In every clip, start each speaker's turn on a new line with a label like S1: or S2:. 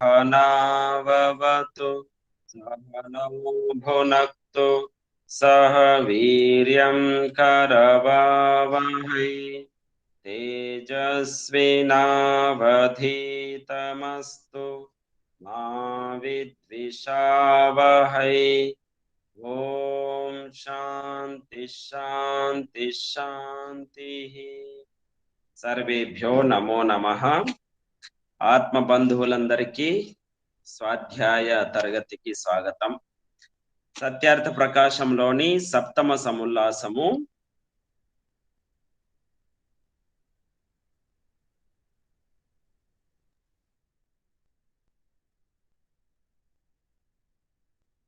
S1: सहनाववतु सहनौ भुनक्तु सह वीर्यं करवावहै तेजस्विनावधीतमस्तु मा विद्विषावहै। ओम शांति शांति शांति। सर्वेभ्यो नमो नमः। ఆత్మ బంధువులందరికీ స్వాధ్యాయ తరగతికి స్వాగతం. సత్యార్థ ప్రకాశంలోని సప్తమ సముల్లాసము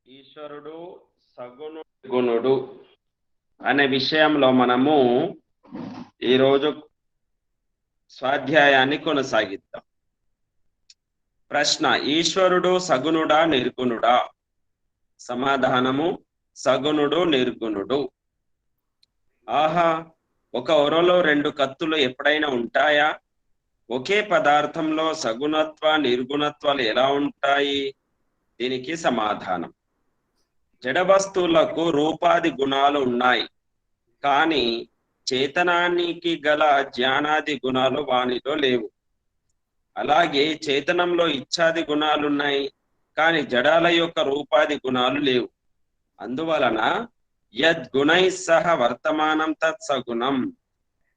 S1: ఈశ్వరుడు సగుణుడు అనే విషయంలో మనము ఈరోజు స్వాధ్యాయాన్ని కొనసాగిద్దాం. ప్రశ్న: ఈశ్వరుడు సగుణుడా నిర్గుణుడా? సమాధానము: సగుణుడు నిర్గుణుడు. ఆహా, ఒక ఒరలో రెండు కత్తులు ఎప్పుడైనా ఉంటాయా? ఒకే పదార్థంలో సగుణత్వ నిర్గుణత్వాలు ఎలా ఉంటాయి? దీనికి సమాధానం: జడ వస్తువులకు రూపాది గుణాలు ఉన్నాయి, కానీ చేతనానికి గల జ్ఞానాది గుణాలు వానిలో లేవు. అలాగే చేతనంలో ఇచ్ఛాది గుణాలున్నాయి, కానీ జడాల యొక్క రూపాది గుణాలు లేవు. అందువలన యద్గుణై సహ వర్తమానం తత్ సగుణం,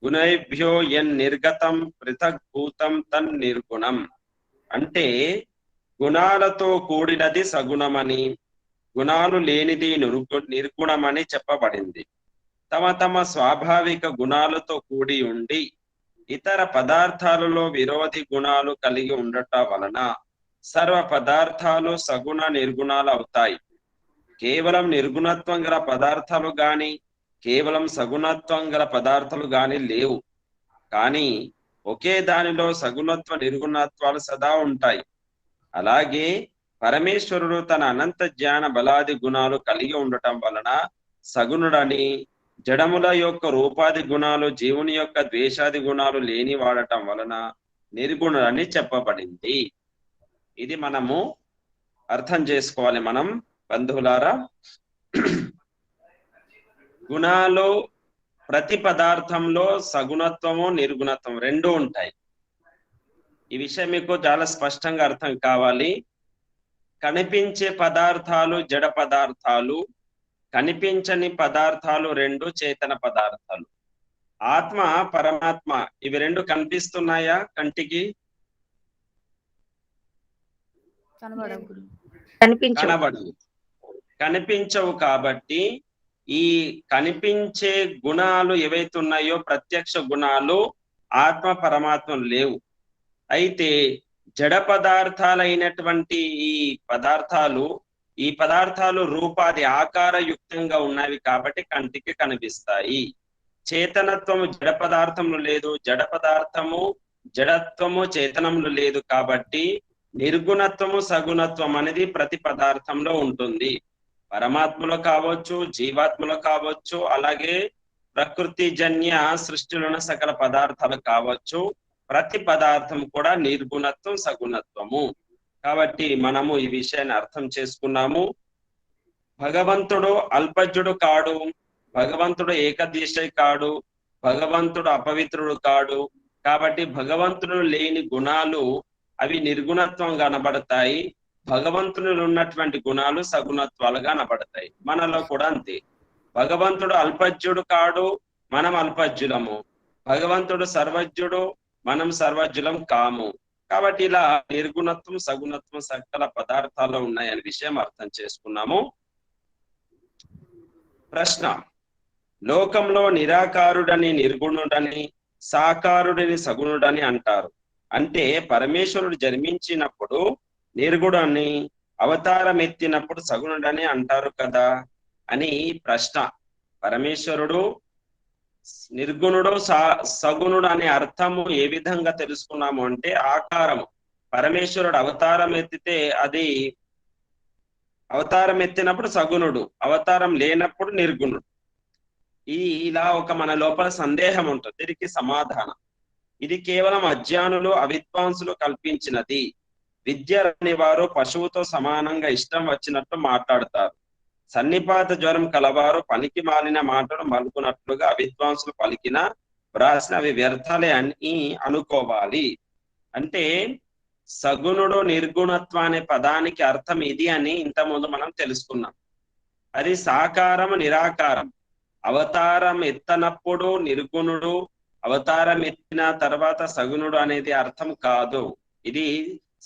S1: గుణైభ్యో యన్ నిర్గతం పృథగ్భూతం తన్ నిర్గుణం. అంటే గుణాలతో కూడినది సగుణమని, గుణాలు లేనిది నిర్గుణమని చెప్పబడింది. తమ తమ స్వాభావిక గుణాలతో కూడి ఉండి ఇతర పదార్థాలలో విరోధి గుణాలు కలిగి ఉండటం వలన సర్వ పదార్థాలు సగుణ నిర్గుణాలు అవుతాయి. కేవలం నిర్గుణత్వం గల పదార్థాలు గాని కేవలం సగుణత్వం గల పదార్థాలు గాని లేవు. కానీ ఒకే దానిలో సగుణత్వ నిర్గుణత్వాలు సదా ఉంటాయి. అలాగే పరమేశ్వరుడు తన అనంత జ్ఞాన బలాది గుణాలు కలిగి ఉండటం వలన సగుణుడని, జడముల యొక్క రూపాది గుణాలు జీవుని యొక్క ద్వేషాది గుణాలు లేని వాడటం వలన నిర్గుణుడని చెప్పబడింది. ఇది మనము అర్థం చేసుకోవాలి. మనం బంధువులారా, గుణాలు ప్రతి పదార్థంలో సగుణత్వము నిర్గుణత్వం రెండు ఉంటాయి. ఈ విషయం మీకు చాలా స్పష్టంగా అర్థం కావాలి. కనిపించే పదార్థాలు జడ పదార్థాలు, కనిపించని పదార్థాలు రెండు చేతన పదార్థాలు. ఆత్మ పరమాత్మ ఇవి రెండు కనిపిస్తున్నాయా కంటికి? కనబడవు, కనిపించవు. కాబట్టి ఈ కనిపించే గుణాలు ఏవైతే ఉన్నాయో ప్రత్యక్ష గుణాలు ఆత్మ పరమాత్మలు లేవు. అయితే జడ పదార్థాలైనటువంటి ఈ పదార్థాలు రూపాది ఆకారయుక్తంగా ఉన్నవి కాబట్టి కంటికి కనిపిస్తాయి. చేతనత్వము జడ పదార్థములు లేదు, జడ పదార్థము జడత్వము చేతనములు లేదు. కాబట్టి నిర్గుణత్వము సగుణత్వం అనేది ప్రతి పదార్థంలో ఉంటుంది. పరమాత్మలో కావచ్చు, జీవాత్మలో కావచ్చు, అలాగే ప్రకృతి జన్య సృష్టిలోని సకల పదార్థాలు కావచ్చు. ప్రతి పదార్థం కూడా నిర్గుణత్వం సగుణత్వము. కాబట్టి మనము ఈ విషయాన్ని అర్థం చేసుకున్నాము. భగవంతుడు అల్పజ్ఞుడు కాడు, భగవంతుడు ఏకదేశి కాడు, భగవంతుడు అపవిత్రుడు కాడు. కాబట్టి భగవంతుడు లేని గుణాలు అవి నిర్గుణత్వం కనబడతాయి, భగవంతునిలో ఉన్నటువంటి గుణాలు సగుణత్వాలుగా కనబడతాయి. మనలో కూడా అంతే. భగవంతుడు అల్పజ్ఞుడు కాడు, మనం అల్పజ్ఞులము. భగవంతుడు సర్వజ్ఞుడు, మనం సర్వజ్ఞులం కాము. కాబట్టి ఇలా నిర్గుణత్వం సగుణత్వం సకల పదార్థాల్లో ఉన్నాయనే విషయం అర్థం చేసుకున్నాము. ప్రశ్న: లోకంలో నిరాకారుడని నిర్గుణుడని, సాకారుడిని సగుణుడని అంటారు. అంటే పరమేశ్వరుడు జన్మించినప్పుడు నిర్గుణుడని, అవతారం ఎత్తినప్పుడు సగుణుడని అంటారు కదా అని ప్రశ్న. పరమేశ్వరుడు నిర్గుణుడు సగుణుడు అనే అర్థము ఏ విధంగా తెలుసుకున్నాము అంటే, ఆకారము. పరమేశ్వరుడు అవతారం ఎత్తితే అది అవతారం ఎత్తినప్పుడు సగుణుడు, అవతారం లేనప్పుడు నిర్గుణుడు. ఇలా ఒక మన లోపల సందేహం ఉంటుంది. దీనికి సమాధానం: ఇది కేవలం అజ్ఞానులు అవిద్వాంసులు కల్పించినది. విద్య రాని వారు పశువుతో సమానంగా ఇష్టం వచ్చినట్టు మాట్లాడతారు. సన్నిపాత జ్వరం కలవారు పనికి మాలిన మాటలు మలుపునట్లుగా విద్వాంసులు పలికిన వ్రాసిన అవి వ్యర్థాలే అని అనుకోవాలి. అంటే సగుణుడు నిర్గుణత్వ అనే పదానికి అర్థం ఇది అని ఇంతకుముందు మనం తెలుసుకున్నాం. అది సాకారం నిరాకారం. అవతారం ఎత్తనప్పుడు నిర్గుణుడు, అవతారం ఎత్తిన తర్వాత సగుణుడు అనేది అర్థం కాదు. ఇది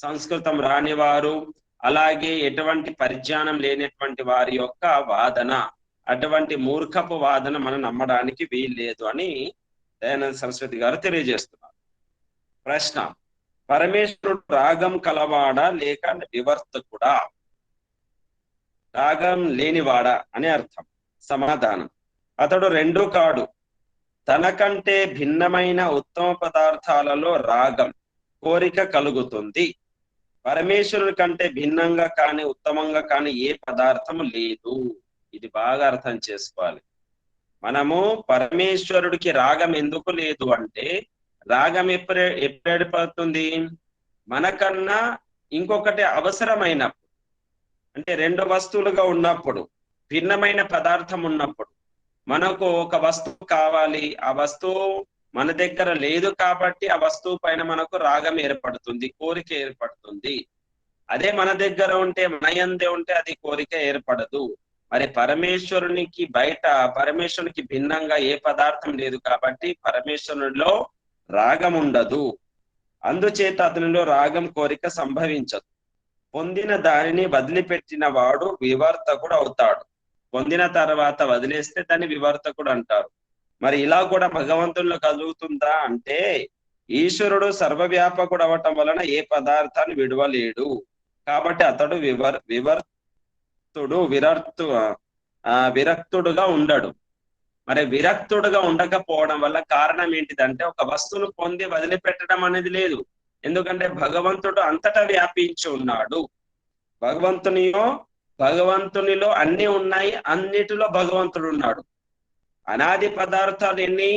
S1: సంస్కృతం రాని వారు, అలాగే ఎటువంటి పరిజ్ఞానం లేనటువంటి వారి యొక్క వాదన. అటువంటి మూర్ఖపు వాదన మనం నమ్మడానికి వీల్లేదు అని దయానంద సరస్వతి గారు తెలియజేస్తున్నారు. ప్రశ్న: పరమేశ్వరుడు రాగం కలవాడా లేక వివర్తకుడా? రాగం లేనివాడా అని అర్థం. సమాధానం: అతడు రెండూ కాడు. తనకంటే భిన్నమైన ఉత్తమ పదార్థాలలో రాగం, కోరిక కలుగుతుంది. పరమేశ్వరుడి కంటే భిన్నంగా కానీ ఉత్తమంగా కానీ ఏ పదార్థం లేదు. ఇది బాగా అర్థం చేసుకోవాలి. మనము పరమేశ్వరుడికి రాగం ఎందుకు లేదు అంటే, రాగం ఎప్పుడు ఏర్పడుతుంది? మనకన్నా ఇంకొకటి అవసరమైనప్పుడు, అంటే రెండు వస్తువులుగా ఉన్నప్పుడు, భిన్నమైన పదార్థం ఉన్నప్పుడు. మనకు ఒక వస్తువు కావాలి, ఆ వస్తువు మన దగ్గర లేదు కాబట్టి ఆ వస్తువు పైన మనకు రాగం ఏర్పడుతుంది, కోరిక ఏర్పడుతుంది. అదే మన దగ్గర ఉంటే, మన యందే ఉంటే అది కోరిక ఏర్పడదు. మరి పరమేశ్వరునికి బయట, పరమేశ్వరునికి భిన్నంగా ఏ పదార్థం లేదు కాబట్టి పరమేశ్వరునిలో రాగం ఉండదు. అందుచేత అతనిలో రాగం, కోరిక సంభవించదు. పొందిన దానిని వదిలిపెట్టిన వాడు వివర్తకుడు అవుతాడు. పొందిన తర్వాత వదిలేస్తే దాన్ని వివర్తకుడు అంటారు. మరి ఇలా కూడా భగవంతుల్లో కలుగుతుందా అంటే, ఈశ్వరుడు సర్వవ్యాపకుడు అవటం వలన ఏ పదార్థాన్ని విడవలేడు కాబట్టి అతడు విరక్తుడుగా ఉండడు. మరి విరక్తుడుగా ఉండకపోవడం వల్ల కారణం ఏంటిదంటే, ఒక వస్తువును పొంది వదిలిపెట్టడం అనేది లేదు. ఎందుకంటే భగవంతుడు అంతటా వ్యాపించి ఉన్నాడు. భగవంతునిలో అన్ని ఉన్నాయి, అన్నిటిలో భగవంతుడు ఉన్నాడు. అనాది పదార్థాలు ఎన్ని?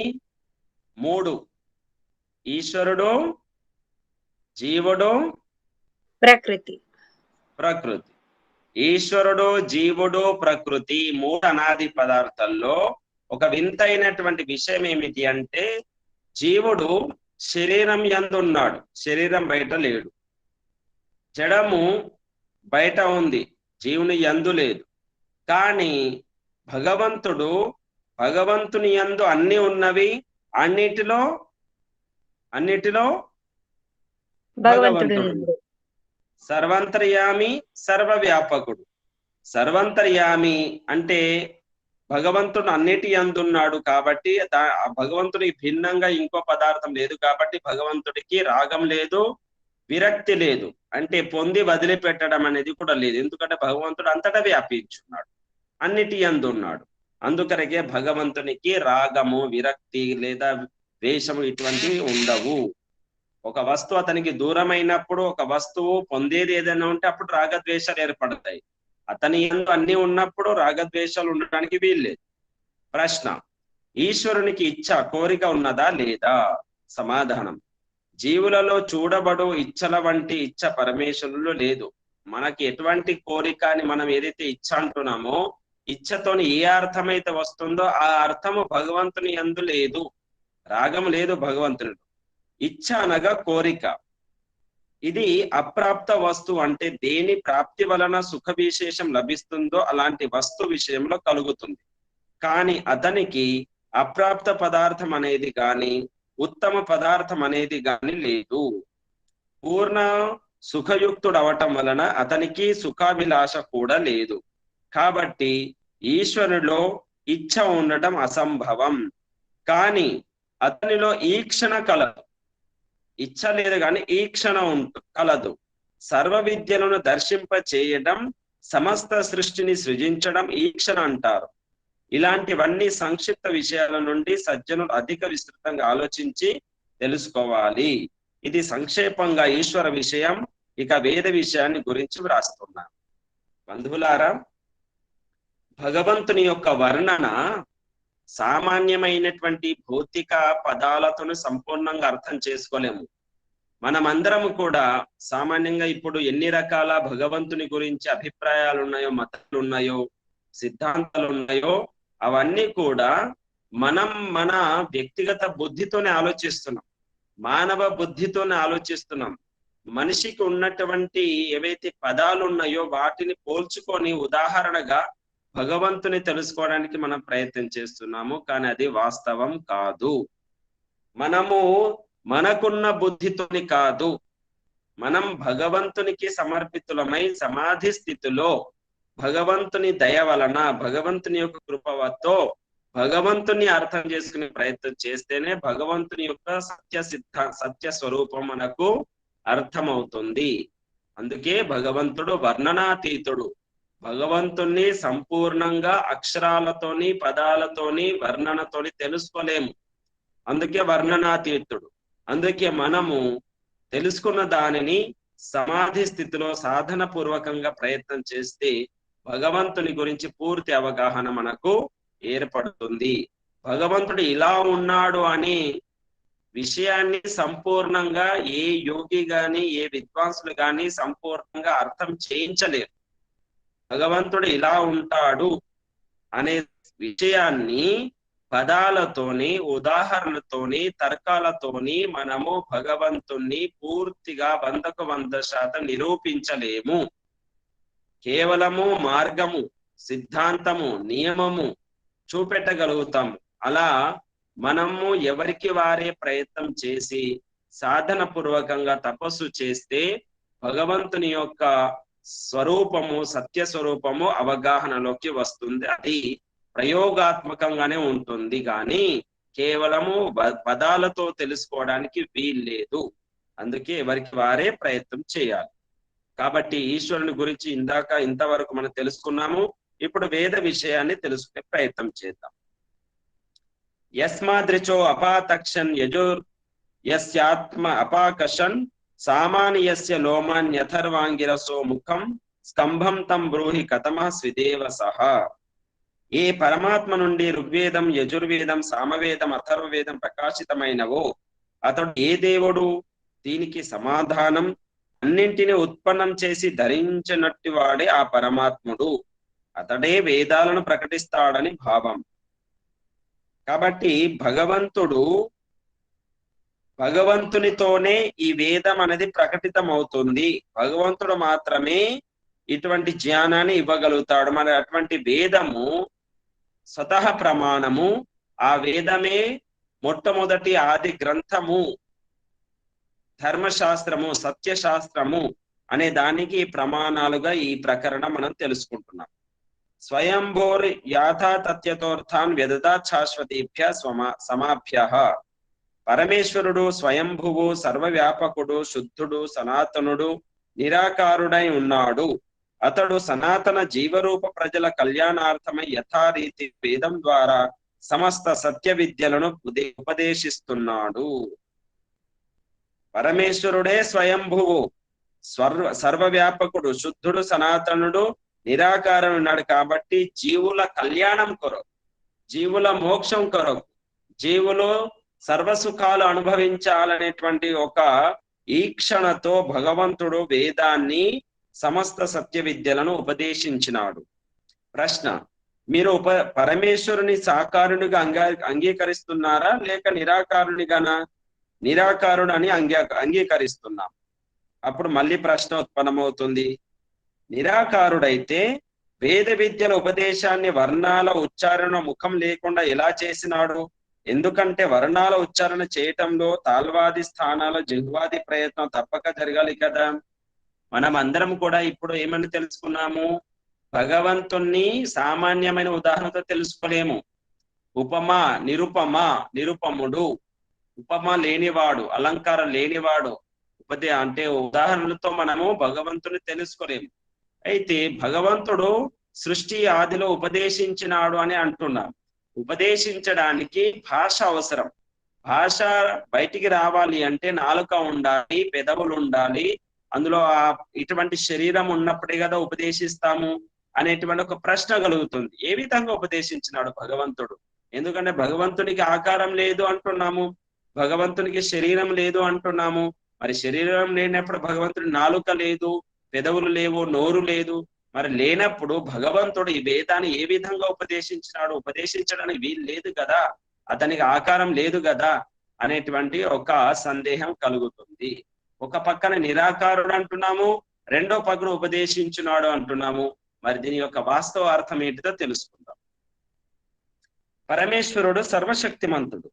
S1: 3: ఈశ్వరుడు, జీవుడు, ప్రకృతి. ఈశ్వరుడు, జీవుడు, ప్రకృతి 3 అనాది పదార్థాల్లో ఒక వింతైనటువంటి విషయం ఏమిటి అంటే, జీవుడు శరీరం యందు ఉన్నాడు, శరీరం బయట లేడు. జడము బయట ఉంది, జీవుని యందు లేదు. కానీ భగవంతుని యందు అన్ని ఉన్నవి, అన్నిటిలో భగవంతుడు. సర్వంతర్యామి, సర్వవ్యాపకుడు. సర్వంతర్యామి అంటే భగవంతుడు అన్నిటి యందున్నాడు కాబట్టి భగవంతుడికి భిన్నంగా ఇంకో పదార్థం లేదు కాబట్టి భగవంతుడికి రాగం లేదు, విరక్తి లేదు. అంటే పొంది వదిలిపెట్టడం అనేది కూడా లేదు. ఎందుకంటే భగవంతుడు అంతటా వ్యాపించున్నాడు, అన్నిటి యందు ఉన్నాడు. అందుకరకే భగవంతునికి రాగము, విరక్తి లేదా ద్వేషము ఇటువంటివి ఉండవు. ఒక వస్తువు అతనికి దూరమైనప్పుడు, ఒక వస్తువు పొందేది ఏదైనా ఉంటే అప్పుడు రాగద్వేషాలు ఏర్పడతాయి. అతని యందు అన్ని ఉన్నప్పుడు రాగద్వేషాలు ఉండడానికి వీల్లేదు. ప్రశ్న: ఈశ్వరునికి ఇచ్చ, కోరిక ఉన్నదా లేదా? సమాధానం: జీవులలో చూడబడు ఇచ్చల వంటి ఇచ్చ పరమేశ్వరులో లేదు. మనకి ఎటువంటి కోరిక అని మనం ఏదైతే ఇచ్చ అంటున్నామో, ఇచ్చతోని ఏ అర్థమైతే వస్తుందో ఆ అర్థము భగవంతుని యందు లేదు. రాగం లేదు భగవంతునిలో. ఇచ్చ అనగా కోరిక. ఇది అప్రాప్త వస్తువు, అంటే దేని ప్రాప్తి వలన సుఖ విశేషం లభిస్తుందో అలాంటి వస్తు విషయంలో కలుగుతుంది. కానీ అతనికి అప్రాప్త పదార్థం అనేది గాని ఉత్తమ పదార్థం అనేది గాని లేదు. పూర్ణ సుఖయుక్తుడు అవటం వలన అతనికి సుఖాభిలాష కూడా లేదు. కాబట్టి ఈశ్వరులో ఇచ్ఛ ఉండటం అసంభవం. కానీ అతనిలో ఈక్షణ కలదు. ఇచ్ఛ లేదు కానీ ఈక్షణ కలదు. సర్వ విద్యలను దర్శింప చేయడం, సమస్త సృష్టిని సృజించడం ఈక్షణ అంటారు. ఇలాంటివన్నీ సంక్షిప్త విషయాల నుండి సజ్జనులు అధిక విస్తృతంగా ఆలోచించి తెలుసుకోవాలి. ఇది సంక్షేపంగా ఈశ్వర విషయం. ఇక వేద విషయాన్ని గురించి వ్రాస్తున్నాను. బంధువులారా, భగవంతుని యొక్క వర్ణన సామాన్యమైనటువంటి భౌతిక పదాలతోనే సంపూర్ణంగా అర్థం చేసుకోలేము. మనమందరము కూడా సామాన్యంగా ఇప్పుడు ఎన్ని రకాల భగవంతుని గురించి అభిప్రాయాలు ఉన్నాయో, మతాలు ఉన్నాయో, సిద్ధాంతాలు ఉన్నాయో, అవన్నీ కూడా మనం మన వ్యక్తిగత బుద్ధితోనే ఆలోచిస్తున్నాం, మానవ బుద్ధితోనే ఆలోచిస్తున్నాం. మనిషికి ఉన్నటువంటి ఏవైతే పదాలు ఉన్నాయో వాటిని పోల్చుకొని ఉదాహరణగా భగవంతుని తెలుసుకోవడానికి మనం ప్రయత్నం చేస్తున్నాము, కానీ అది వాస్తవం కాదు. మనము మనకున్న బుద్ధితోని కాదు, మనం భగవంతునికి సమర్పితులమై సమాధి స్థితిలో భగవంతుని దయ వలన, భగవంతుని యొక్క కృపతో భగవంతుని అర్థం చేసుకునే ప్రయత్నం చేస్తేనే భగవంతుని యొక్క సత్య స్వరూపం మనకు అర్థమవుతుంది. అందుకే భగవంతుడు వర్ణనాతీతుడు. భగవంతుణ్ణి సంపూర్ణంగా అక్షరాలతోని, పదాలతోని, వర్ణనతోని తెలుసుకోలేము, అందుకే వర్ణనాతీతుడు. అందుకే మనము తెలుసుకున్న దానిని సమాధి స్థితిలో సాధన పూర్వకంగా ప్రయత్నం చేస్తే భగవంతుని గురించి పూర్తి అవగాహన మనకు ఏర్పడుతుంది. భగవంతుడు ఇలా ఉన్నాడు అనే విషయాన్ని సంపూర్ణంగా ఏ యోగి గాని, ఏ విద్వాంసులు గాని సంపూర్ణంగా అర్థం చేయించలేరు. భగవంతుడు ఇలా ఉంటాడు అనే విషయాన్ని పదాలతోని, ఉదాహరణతోని, తర్కాలతోని మనము భగవంతుణ్ణి పూర్తిగా 100% నిరూపించలేము. కేవలము మార్గము, సిద్ధాంతము, నియమము చూపెట్టగలుగుతాము. అలా మనము ఎవరికి వారే ప్రయత్నం చేసి సాధన పూర్వకంగా తపస్సు చేస్తే భగవంతుని యొక్క స్వరూపము, సత్య స్వరూపము అవగాహనలోకి వస్తుంది. అది ప్రయోగాత్మకంగానే ఉంటుంది, కానీ కేవలము పదాలతో తెలుసుకోవడానికి వీల్లేదు. అందుకే ఎవరికి వారే ప్రయత్నం చేయాలి. కాబట్టి ఈశ్వరుని గురించి ఇంతవరకు మనం తెలుసుకున్నాము. ఇప్పుడు వేద విషయాన్ని తెలుసుకునే ప్రయత్నం చేద్దాం. యస్మాద్రిచో అపాతక్షన్ యజుర్ యస్యాత్మ అపాకషన్ సామాన్యస్య లోమాన్యథర్వాంగిరసో ముఖం స్తంభం తం బ్రూహి కథమ స్విదేవ సహ. ఏ పరమాత్మ నుండి ఋగ్వేదం, యజుర్వేదం, సామవేదం, అథర్వవేదం ప్రకాశితమైనవో అతడు ఏ దేవుడు? దీనికి సమాధానం, అన్నింటినీ ఉత్పన్నం చేసి ధరించినట్టు వాడే ఆ పరమాత్ముడు, అతడే వేదాలను ప్రకటిస్తాడని భావం. కాబట్టి భగవంతునితోనే ఈ వేదం అనేది ప్రకటితం అవుతుంది. భగవంతుడు మాత్రమే ఇటువంటి జ్ఞానాన్ని ఇవ్వగలుగుతాడు. మరి అటువంటి వేదము స్వతహ ప్రమాణము, ఆ వేదమే మొట్టమొదటి ఆది గ్రంథము, ధర్మశాస్త్రము, సత్యశాస్త్రము అనే దానికి ప్రమాణాలుగా ఈ ప్రకరణం మనం తెలుసుకుంటున్నాం. స్వయంభోర్ యాథాతత్యతోర్థాన్ వ్యదదాత్ శాశ్వతేభ్య సమాభ్యః. పరమేశ్వరుడు స్వయంభువు, సర్వవ్యాపకుడు, శుద్ధుడు, సనాతనుడు, నిరాకారుడై ఉన్నాడు. అతడు సనాతన జీవరూప ప్రజల కళ్యాణార్థమై యథారీతి వేదం ద్వారా సమస్త సత్య విద్యలను ఉపదేశిస్తున్నాడు. పరమేశ్వరుడే స్వయంభువు, సర్వవ్యాపకుడు, శుద్ధుడు, సనాతనుడు, నిరాకారం ఉన్నాడు. కాబట్టి జీవుల కళ్యాణం కొరకు, జీవుల మోక్షం కొరకు, జీవులు సర్వసుఖాలు అనుభవించాలనేటువంటి ఒక ఈక్షణతో భగవంతుడు వేదాన్ని, సమస్త సత్య విద్యలను ఉపదేశించినాడు. ప్రశ్న: మీరు పరమేశ్వరుని సాకారునిగా అంగీకరిస్తున్నారా లేక నిరాకారునిగానా? నిరాకారుడు అని అంగీకరిస్తున్నాం. అప్పుడు మళ్ళీ ప్రశ్న ఉత్పన్నమవుతుంది, నిరాకారుడైతే వేద విద్యల ఉపదేశాన్ని వర్ణాల ఉచ్చారణ ముఖం లేకుండా ఎలా చేసినాడు? ఎందుకంటే వర్ణాల ఉచ్చారణ చేయటంలో తాల్వాది స్థానాల జిహ్వాది ప్రయత్నం తప్పక జరగాలి కదా. మనం అందరం కూడా ఇప్పుడు ఏమని తెలుసుకున్నాము? భగవంతుణ్ణి సామాన్యమైన ఉదాహరణతో తెలుసుకోలేము. ఉపమా, నిరుపముడు, ఉపమ లేనివాడు, అలంకారం లేనివాడు, అంటే ఉదాహరణలతో మనము భగవంతుని తెలుసుకోలేము. అయితే భగవంతుడు సృష్టి ఆదిలో ఉపదేశించినాడు అని అంటున్నాం. ఉపదేశించడానికి భాష అవసరం. భాష బయటికి రావాలి అంటే నాలుక ఉండాలి, పెదవులు ఉండాలి, అందులో ఇటువంటి శరీరం ఉన్నప్పుడే కదా ఉపదేశిస్తాము అనేటువంటి ఒక ప్రశ్న కలుగుతుంది. ఏ విధంగా ఉపదేశించినాడు భగవంతుడు? ఎందుకంటే భగవంతునికి ఆకారం లేదు అంటున్నాము, భగవంతునికి శరీరం లేదు అంటున్నాము, మరి శరీరం లేనప్పుడు భగవంతుడి నాలుక లేదు, పెదవులు లేవు, నోరు లేదు. మరి లేనప్పుడు భగవంతుడు ఈ వేదాన్ని ఏ విధంగా ఉపదేశించినాడు? ఉపదేశించడానికి వీలు లేదు కదా, అతనికి ఆకారం లేదు కదా అనేటువంటి ఒక సందేహం కలుగుతుంది. ఒక పక్కన నిరాకారుడు అంటున్నాము, రెండో పక్కన ఉపదేశించున్నాడు అంటున్నాము. మరి దీని యొక్క వాస్తవ అర్థం ఏంటిదో తెలుసుకుందాం. పరమేశ్వరుడు సర్వశక్తిమంతుడు,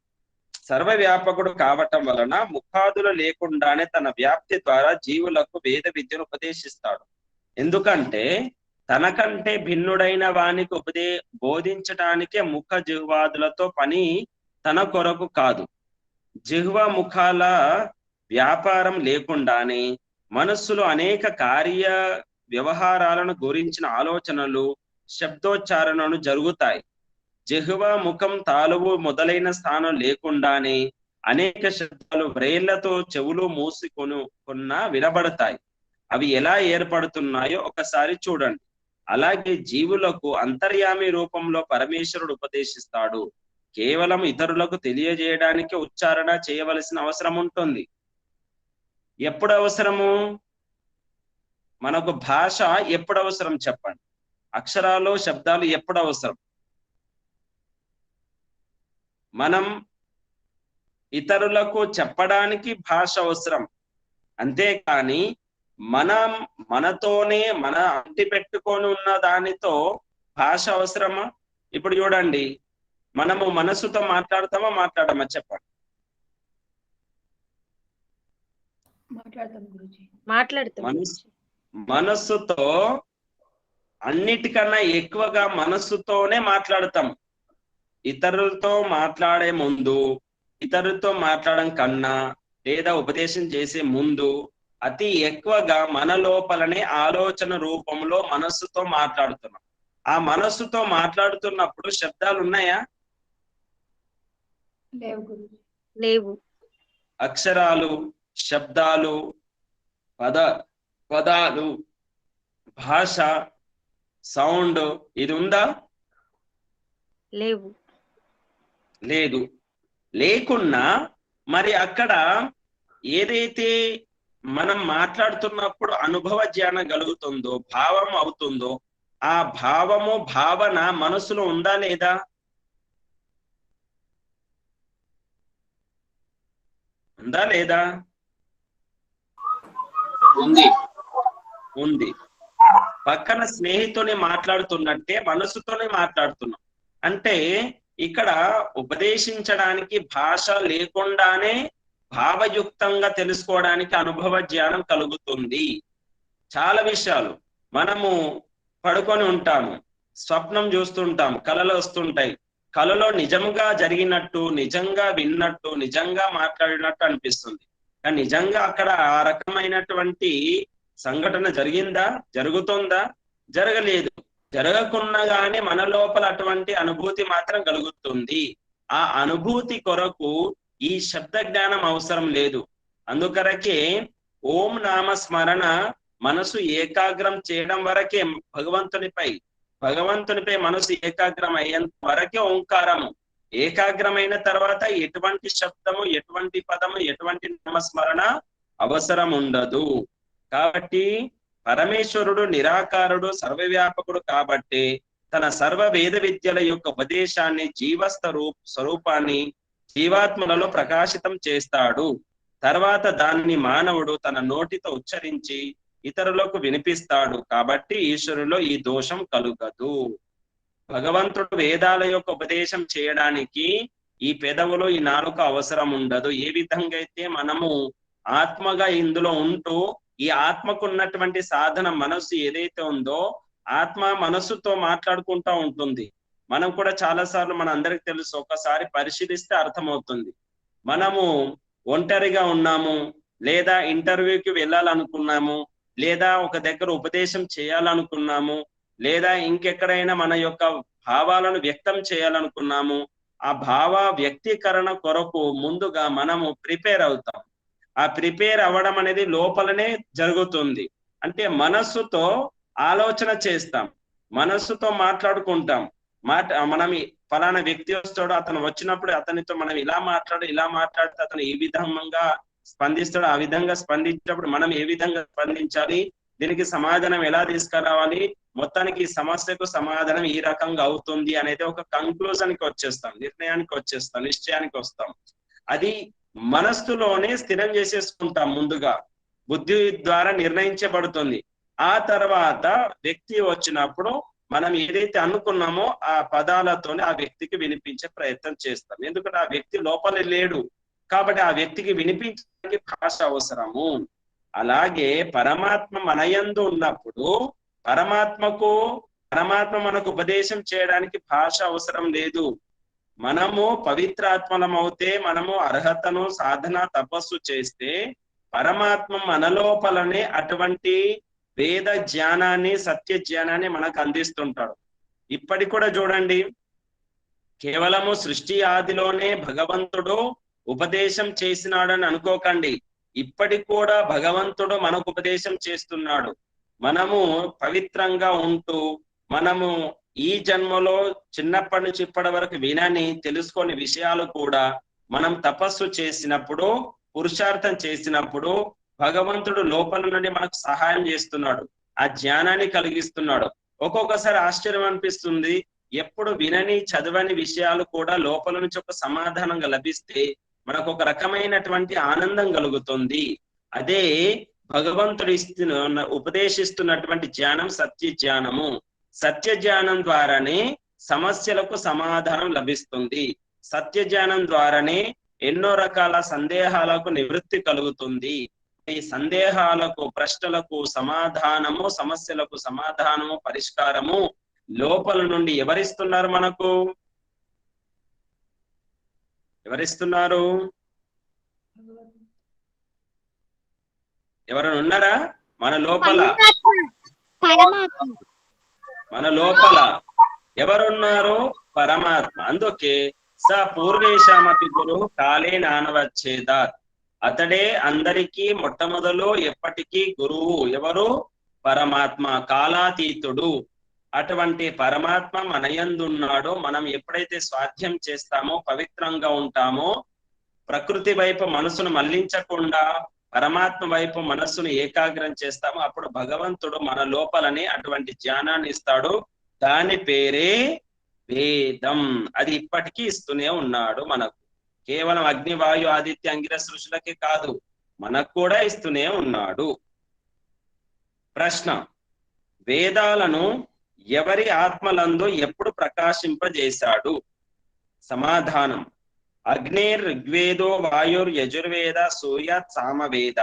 S1: సర్వవ్యాపకుడు కావటం వలన ముఖాదులు లేకుండానే తన వ్యాప్తి ద్వారా జీవులకు వేద విద్యను ఉపదేశిస్తాడు. ఎందుకంటే తనకంటే భిన్నుడైన వానికి బోధించడానికే ముఖ జిహ్వాదులతో పని తన కొరకు కాదు. జిహ్వ ముఖాల వ్యాపారం లేకుండానే మనస్సులో అనేక కార్య వ్యవహారాలను గురించిన ఆలోచనలు, శబ్దోచ్చారణలు జరుగుతాయి. జిహ్వ, ముఖం, తాలువు మొదలైన స్థానం లేకుండానే అనేక శబ్దాలు వ్రేళ్లతో చెవులు మూసుకొన్న వినబడతాయి. అవి ఎలా ఏర్పడుతున్నాయో ఒకసారి చూడండి. అలాగే జీవులకు అంతర్యామి రూపంలో పరమేశ్వరుడు ఉపదేశిస్తాడు. కేవలం ఇతరులకు తెలియజేయడానికి ఉచ్చారణ చేయవలసిన అవసరం ఉంటుంది. ఎప్పుడు అవసరము? మనకు భాష ఎప్పుడు అవసరం చెప్పండి? అక్షరాలు, శబ్దాలు ఎప్పుడు అవసరం? మనం ఇతరులకు చెప్పడానికి భాష అవసరం, అంతేకాని మనతోనే మన అంటి పెట్టుకొని ఉన్న దానితో భాష అవసరమా? ఇప్పుడు చూడండి, మనము మనస్సుతో మాట్లాడతామా మాట్లాడమా చెప్పండి? మనస్సుతో అన్నిటికన్నా ఎక్కువగా మనస్సుతోనే మాట్లాడతాం. ఇతరులతో మాట్లాడే ముందు, ఇతరులతో మాట్లాడడం కన్నా లేదా ఉపదేశం చేసే ముందు అతి ఎక్కువగా మన లోపలనే ఆలోచన రూపంలో మనస్సుతో మాట్లాడుతున్నాం. ఆ మనస్సుతో మాట్లాడుతున్నప్పుడు శబ్దాలు ఉన్నాయా?
S2: లేవు.
S1: అక్షరాలు, శబ్దాలు, పదాలు, భాష, సౌండ్ ఇది ఉందా?
S2: లేవు.
S1: లేదు. లేకున్నా మరి అక్కడ ఏదైతే మనం మాట్లాడుతున్నప్పుడు అనుభవ జ్ఞానం కలుగుతుందో, భావం అవుతుందో, ఆ భావము, భావన మనసులో ఉందా లేదా? ఉందా లేదా? ఉంది. పక్కన స్నేహితుని మాట్లాడుతున్నట్టే మనసుతోనే మాట్లాడుతున్నాం. అంటే ఇక్కడ ఉపదేశించడానికి భాష లేకుండానే భావయుక్తంగా తెలుసుకోవడానికి అనుభవ జ్ఞానం కలుగుతుంది. చాలా విషయాలు మనము పడుకొని ఉంటాము, స్వప్నం చూస్తుంటాం, కళలు వస్తుంటాయి. కళలో నిజంగా జరిగినట్టు, నిజంగా విన్నట్టు, నిజంగా మాట్లాడినట్టు అనిపిస్తుంది. కానీ నిజంగా అక్కడ ఆ రకమైనటువంటి సంఘటన జరిగిందా? జరుగుతుందా? జరగలేదు. జరగకున్నా కానీ మన లోపల అటువంటి అనుభూతి మాత్రం కలుగుతుంది. ఆ అనుభూతి కొరకు ఈ శబ్ద జ్ఞానం అవసరం లేదు. అందుకొరకే ఓం నామ స్మరణ మనసు ఏకాగ్రం చేయడం వరకే భగవంతునిపై మనసు ఏకాగ్రం అయ్యేంత వరకే ఓంకారము. ఏకాగ్రమైన తర్వాత ఎటువంటి శబ్దము, ఎటువంటి పదము, ఎటువంటి నామస్మరణ అవసరం ఉండదు. కాబట్టి పరమేశ్వరుడు నిరాకారుడు, సర్వవ్యాపకుడు కాబట్టి తన సర్వ వేద విద్యల యొక్క ఉపదేశాన్ని, స్వరూపాన్ని జీవాత్మలలో ప్రకాశితం చేస్తాడు. తర్వాత దాన్ని మానవుడు తన నోటితో ఉచ్చరించి ఇతరులకు వినిపిస్తాడు. కాబట్టి ఈశ్వరులో ఈ దోషం కలుగదు. భగవంతుడు వేదాల యొక్క ఉపదేశం చేయడానికి ఈ పెదవులు, ఈ నాలుక అవసరం ఉండదు. ఏ విధంగా అయితే మనము ఆత్మగా ఇందులో ఉంటూ ఈ ఆత్మకు ఉన్నటువంటి సాధన మనస్సు ఏదైతే ఉందో, ఆత్మ మనస్సుతో మాట్లాడుకుంటా ఉంటుంది. మనం కూడా చాలా సార్లు మన అందరికి తెలుసు, ఒకసారి పరిశీలిస్తే అర్థమవుతుంది. మనము ఒంటరిగా ఉన్నాము, లేదా ఇంటర్వ్యూకి వెళ్ళాలనుకున్నాము, లేదా ఒక దగ్గర ఉపదేశం చేయాలనుకున్నాము, లేదా ఇంకెక్కడైనా మన యొక్క భావాలను వ్యక్తం చేయాలనుకున్నాము. ఆ భావ వ్యక్తీకరణ కొరకు ముందుగా మనము ప్రిపేర్ అవుతాం. ఆ ప్రిపేర్ అవ్వడం అనేది లోపలనే జరుగుతుంది. అంటే మనస్సుతో ఆలోచన చేస్తాం, మనస్సుతో మాట్లాడుకుంటాం. మనం ఫలానా వ్యక్తి వస్తాడు, అతను వచ్చినప్పుడు అతనితో మనం ఇలా మాట్లాడితే అతను ఈ విధంగా స్పందిస్తాడో ఆ విధంగా స్పందించినప్పుడు మనం ఏ విధంగా స్పందించాలి, దీనికి సమాధానం ఎలా తీసుకురావాలి, మొత్తానికి ఈ సమస్యకు సమాధానం ఈ రకంగా అవుతుంది అనేది ఒక కంక్లూజన్కి వచ్చేస్తాం, నిర్ణయానికి వచ్చేస్తాం, నిశ్చయానికి వస్తాం. అది మనస్సులోనే స్థిరం చేసేసుకుంటాం. ముందుగా బుద్ధి ద్వారా నిర్ణయించబడుతుంది. ఆ తర్వాత వ్యక్తి వచ్చినప్పుడు మనం ఏదైతే అనుకున్నామో ఆ పదాలతోనే ఆ వ్యక్తికి వినిపించే ప్రయత్నం చేస్తాం. ఎందుకంటే ఆ వ్యక్తి లోపల లేడు కాబట్టి ఆ వ్యక్తికి వినిపించడానికి భాష అవసరము. అలాగే పరమాత్మ మనయందు ఉన్నప్పుడు పరమాత్మ మనకు ఉపదేశం చేయడానికి భాష అవసరం లేదు. మనము పవిత్రాత్మలం అవుతే, మనము అర్హతను సాధన తపస్సు చేస్తే పరమాత్మ మన లోపలనే అటువంటి వేద జ్ఞానాన్ని సత్య జ్ఞానాన్ని మనకు అందిస్తుంటాడు. ఇప్పటికి కూడా చూడండి, కేవలము సృష్టి ఆదిలోనే భగవంతుడు ఉపదేశం చేసినాడని అనుకోకండి. ఇప్పటికి కూడా భగవంతుడు మనకు ఉపదేశం చేస్తున్నాడు. మనము పవిత్రంగా ఉంటూ మనము ఈ జన్మలో చిన్నప్పటి నుంచి ఇప్పటి వరకు వినని తెలుసుకొని విషయాలు కూడా మనం తపస్సు చేసినప్పుడు, పురుషార్థం చేసినప్పుడు భగవంతుడు లోపల నుండి మనకు సహాయం చేస్తున్నాడు, ఆ జ్ఞానాన్ని కలిగిస్తున్నాడు. ఒక్కొక్కసారి ఆశ్చర్యం అనిపిస్తుంది, ఎప్పుడు వినని చదవని విషయాలు కూడా లోపల నుంచి ఒక సమాధానంగా లభిస్తే మనకు ఒక రకమైనటువంటి ఆనందం కలుగుతుంది. అదే భగవంతుడు ఉపదేశిస్తున్నటువంటి జ్ఞానం సత్య జ్ఞానము. సత్య జ్ఞానం ద్వారానే సమస్యలకు సమాధానం లభిస్తుంది. సత్య జ్ఞానం ద్వారానే ఎన్నో రకాల సందేహాలకు నివృత్తి కలుగుతుంది. ఈ సందేహాలకు, ప్రశ్నలకు సమాధానము, సమస్యలకు సమాధానము, పరిష్కారము లోపల నుండి ఎవరిస్తున్నారు మనకు? ఎవరిస్తున్నారు? ఎవరైనా ఉన్నారా మన లోపల? మన లోపల ఎవరున్నారు? పరమాత్మ. అందుకే స పూర్వేశామపి గురు కాలే నానవచ్చేదాత్. అతడే అందరికీ మొట్టమొదలు ఎప్పటికీ గురువు. ఎవరు? పరమాత్మ, కాలాతీతుడు. అటువంటి పరమాత్మ మనయందున్నాడో మనం ఎప్పుడైతే స్వాధ్యం చేస్తామో, పవిత్రంగా ఉంటామో, ప్రకృతి వైపు మనసును మళ్లించకుండా పరమాత్మ వైపు మనస్సును ఏకాగ్రం చేస్తామో అప్పుడు భగవంతుడు మన లోపలనే అటువంటి జ్ఞానాన్ని ఇస్తాడు. దాని పేరే వేదం. అది ఇప్పటికీ ఇస్తూనే ఉన్నాడు మనకు. కేవలం అగ్ని, వాయు, ఆదిత్య, అంగిరస ఋషులకే కాదు, మనకు కూడా ఇస్తూనే ఉన్నాడు. ప్రశ్న: వేదాలను ఎవరి ఆత్మలందు ఎప్పుడు ప్రకాశింపజేశాడు? సమాధానం: అగ్నిర్ ఋగ్వేదో, వాయుర్ యజుర్వేద, సూర్యాత్ సామవేద.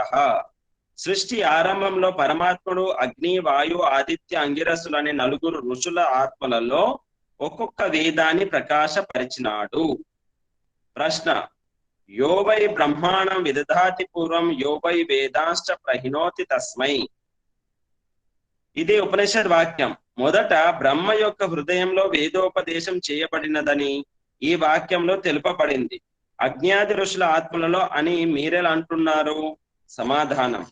S1: సృష్టి ఆరంభంలో పరమాత్ముడు అగ్ని, వాయు, ఆదిత్య, అంగిరసులు అనే నలుగురు ఋషుల ఆత్మలలో ఒక్కొక్క వేదాన్ని ప్రకాశపరిచినాడు. ప్రశ్న: యో వై బ్రహ్మాణం విదధాతి పూర్వం యో వై వేదాంశ్చ ప్రహినోతి తస్మై. ఇది ఉపనిషద్ వాక్యం. మొదట బ్రహ్మ యొక్క హృదయంలో వేదోపదేశం చేయబడినదని ఈ వాక్యంలో తెలుపబడింది. అజ్ఞాది ఋషుల ఆత్మలలో అని మీరెలా అంటున్నారు? సమాధానం: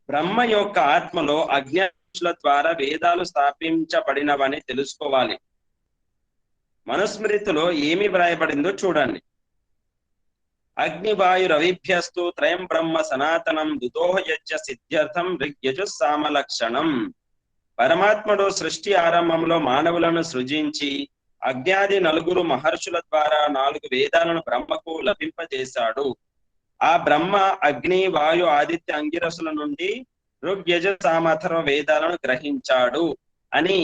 S1: బ్రహ్మ యొక్క ఆత్మలో అజ్ఞాది ఋషుల ద్వారా వేదాలు స్థాపించబడినవని తెలుసుకోవాలి. మనుస్మృతిలో ఏమి వ్రాయబడిందో చూడండి. అగ్ని వాయు రవిభ్యస్తు త్రయం బ్రహ్మ సనాతనం దుదోహ యజ్ఞ సిద్ధ్యర్థం ఋగ్యజు సామలక్షణం. పరమాత్ముడు సృష్టి ఆరంభంలో మానవులను సృజించి అజ్ఞాది నలుగురు మహర్షుల ద్వారా 4 వేదాలను బ్రహ్మకు లభింపజేశాడు. ఆ బ్రహ్మ అగ్ని, వాయు, ఆదిత్య, అంగిరసుల నుండి ఋగ్యజ సామథర్వ వేదాలను గ్రహించాడు అని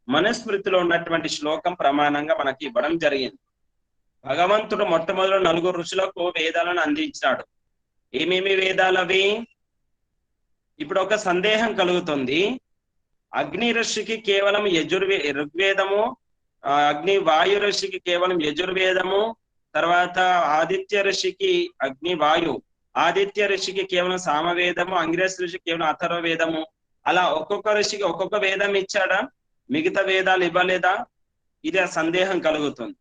S1: మనుస్మృతిలో ఉన్నటువంటి శ్లోకం ప్రమాణంగా మనకి ఇవ్వడం జరిగింది. భగవంతుడు మొట్టమొదటి 4 ఋషులకు వేదాలను అందించాడు. ఏమేమి వేదాలు అవి? ఇప్పుడు ఒక సందేహం కలుగుతుంది. అగ్ని ఋషికి కేవలం ఋగ్వేదము, అగ్ని వాయు ఋషికి కేవలం యజుర్వేదము, తర్వాత ఆదిత్య ఋషికి అగ్ని వాయు, ఆదిత్య ఋషికి కేవలం సామవేదము, అంగిరస్ ఋషికి కేవలం అథర్వ వేదము. అలా ఒక్కొక్క ఋషికి ఒక్కొక్క వేదం ఇచ్చాడా? మిగతా వేదాలు ఇవ్వలేదా? ఇది ఆ సందేహం కలుగుతుంది.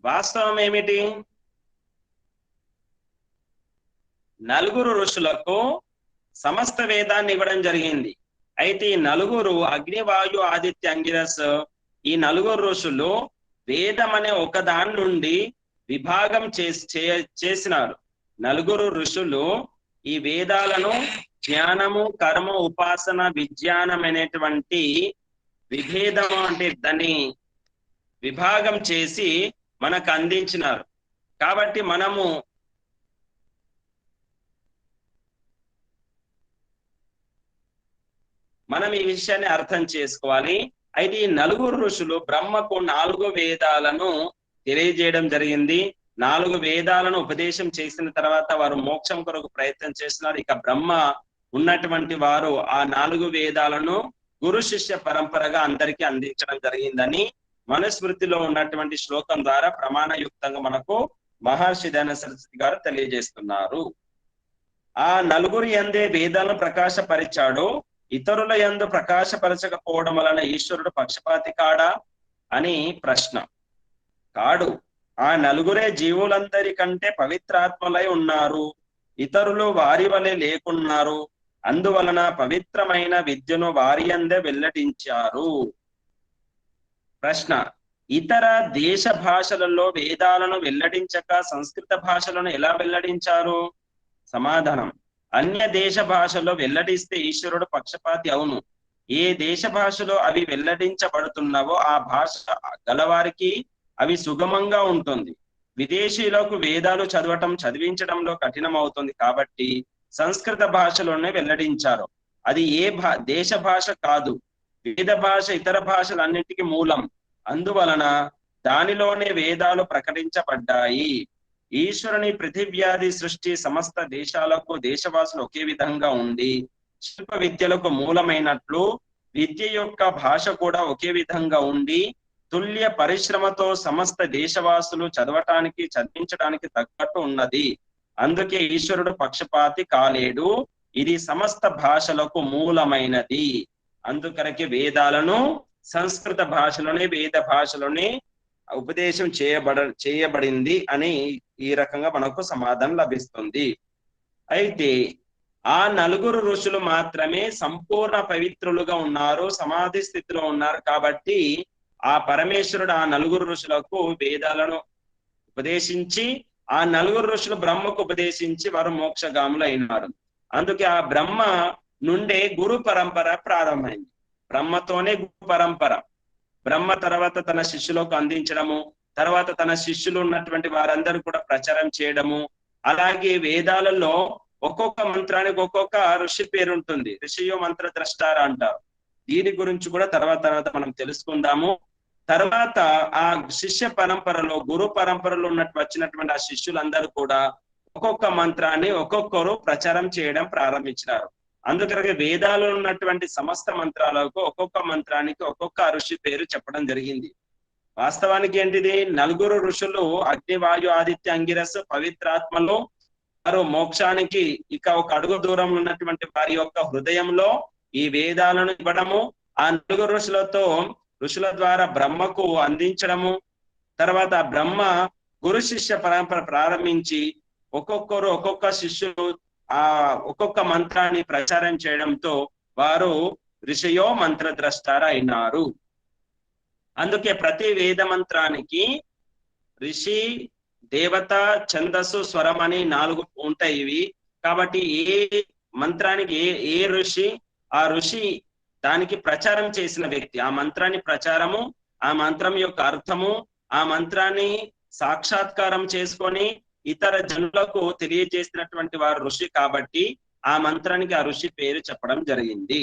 S1: వాస్తవం ఏమిటి? 4 ఋషులకు సమస్త వేదాన్ని ఇవ్వడం జరిగింది. అయితే ఈ 4 అగ్ని, వాయు, ఆదిత్య, అంగిరస్, ఈ 4 ఋషులు వేదం అనే ఒక దాని నుండి విభాగం చేసినారు. 4 ఋషులు ఈ వేదాలను జ్ఞానము, కర్మ, ఉపాసన, విజ్ఞానం అనేటువంటి విభేదం అంటే దాన్ని విభాగం చేసి మనకు అందించినారు. కాబట్టి మనం ఈ విషయాన్ని అర్థం చేసుకోవాలి. అయితే ఈ నలుగురు ఋషులు బ్రహ్మకు 4 వేదాలను తెలియజేయడం జరిగింది. 4 వేదాలను ఉపదేశం చేసిన తర్వాత వారు మోక్షం కొరకు ప్రయత్నం చేస్తున్నారు. ఇక బ్రహ్మ ఉన్నటువంటి వారు ఆ 4 వేదాలను గురు శిష్య పరంపరగా అందరికీ అందించడం జరిగిందని మనుస్మృతిలో ఉన్నటువంటి శ్లోకం ద్వారా ప్రమాణయుక్తంగా మనకు మహర్షి దయానంద సరస్వతి గారు తెలియజేస్తున్నారు. ఆ నలుగురు యందే వేదాలను ప్రకాశపరిచాడు, ఇతరుల యందు ప్రకాశపరచకపోవడం వలన ఈశ్వరుడు పక్షపాతి కాడా అని ప్రశ్న. కాడు. ఆ నలుగురే జీవులందరికంటే పవిత్రాత్మలై ఉన్నారు, ఇతరులు వారి వలె లేకున్నారు. అందువలన పవిత్రమైన విద్యను వారి యందే వెల్లడించారు. ప్రశ్న: ఇతర దేశ భాషలలో వేదాలను వెల్లడించక సంస్కృత భాషలను ఎలా వెల్లడించారు? సమాధానం: అన్య దేశ భాషలో వెల్లడిస్తే ఈశ్వరుడు పక్షపాతి అవును. ఏ దేశ భాషలో అవి వెల్లడించబడుతున్నావో ఆ భాష గలవారికి అవి సుగమంగా ఉంటుంది. విదేశీయులకు వేదాలు చదివించడంలో కఠినమవుతుంది కాబట్టి సంస్కృత భాషలోనే వెల్లడించారు. అది దేశ భాష కాదు. వేద భాష ఇతర భాషలన్నిటికీ మూలం. అందువలన దానిలోనే వేదాలు ప్రకటించబడ్డాయి. ఈశ్వరుని పృథివ్యాధి సృష్టి సమస్త దేశాలకు దేశవాసులు ఒకే విధంగా ఉండి శిల్ప విద్యలకు మూలమైనట్లు విద్య యొక్క భాష కూడా ఒకే విధంగా ఉండి తుల్య పరిశ్రమతో సమస్త దేశవాసులు చదివించడానికి తగ్గట్టు ఉన్నది. అందుకే ఈశ్వరుడు పక్షపాతి కాలేడు. ఇది సమస్త భాషలకు మూలమైనది. అందుకరకే వేదాలను సంస్కృత భాషలోనే వేద భాషలోనే ఉపదేశం చేయబడింది అని ఈ రకంగా మనకు సమాధానం లభిస్తుంది. అయితే ఆ నలుగురు ఋషులు మాత్రమే సంపూర్ణ పవిత్రులుగా ఉన్నారు, సమాధి స్థితిలో ఉన్నారు. కాబట్టి ఆ పరమేశ్వరుడు ఆ నలుగురు ఋషులకు వేదాలను ఉపదేశించి ఆ నలుగురు ఋషులు బ్రహ్మకు ఉపదేశించి వారు మోక్షగాములు అయినారు. అందుకే ఆ బ్రహ్మ నుండే గురు పరంపర ప్రారంభమైంది. బ్రహ్మతోనే గురు పరంపర. బ్రహ్మ తర్వాత తన శిష్యులకు అందించడము, తర్వాత తన శిష్యులు ఉన్నటువంటి వారందరూ కూడా ప్రచారం చేయడము. అలాగే వేదాలలో ఒక్కొక్క మంత్రానికి ఒక్కొక్క ఋషి పేరు ఉంటుంది. ఋషియో మంత్ర ద్రష్టార అంటారు. దీని గురించి కూడా తర్వాత మనం తెలుసుకుందాము. తర్వాత ఆ శిష్య పరంపరలో గురు పరంపరలో వచ్చినటువంటి ఆ శిష్యులందరూ కూడా ఒక్కొక్క మంత్రాన్ని ఒక్కొక్కరు ప్రచారం చేయడం ప్రారంభించినారు. అందుకనే వేదాలలో ఉన్నటువంటి సమస్త మంత్రాలకు ఒక్కొక్క మంత్రానికి ఒక్కొక్క ఋషి పేరు చెప్పడం జరిగింది. వాస్తవానికి ఏంటిది? నలుగురు ఋషులు అగ్ని, వాయు, ఆదిత్య, అంగిరస్ పవిత్రాత్మలో వారు మోక్షానికి ఇక ఒక అడుగు దూరంలో ఉన్నటువంటి వారి యొక్క హృదయంలో ఈ వేదాలను ఇవ్వడము, ఆ నలుగురు ఋషుల ద్వారా బ్రహ్మకు అందించడము, తర్వాత బ్రహ్మ గురు శిష్య పరంపర ప్రారంభించి ఒక్కొక్కరు ఒక్కొక్క శిష్యులు ఆ ఒక్కొక్క మంత్రాన్ని ప్రచారం చేయడంతో వారు ఋషియో మంత్రద్రష్టార అయినారు. అందుకే ప్రతి వేద మంత్రానికి ఋషి, దేవత, ఛందస్సు, స్వరం అని 4 ఉంటాయి ఇవి. కాబట్టి ఏ మంత్రానికి ఏ ఋషి, ఆ ఋషి దానికి ప్రచారం చేసిన వ్యక్తి, ఆ మంత్రాన్ని ప్రచారము, ఆ మంత్రం యొక్క అర్థము, ఆ మంత్రాన్ని సాక్షాత్కారం చేసుకొని ఇతర జనులకు తెలియజేసినటువంటి వారు ఋషి. కాబట్టి ఆ మంత్రానికి ఆ ఋషి పేరు చెప్పడం జరిగింది.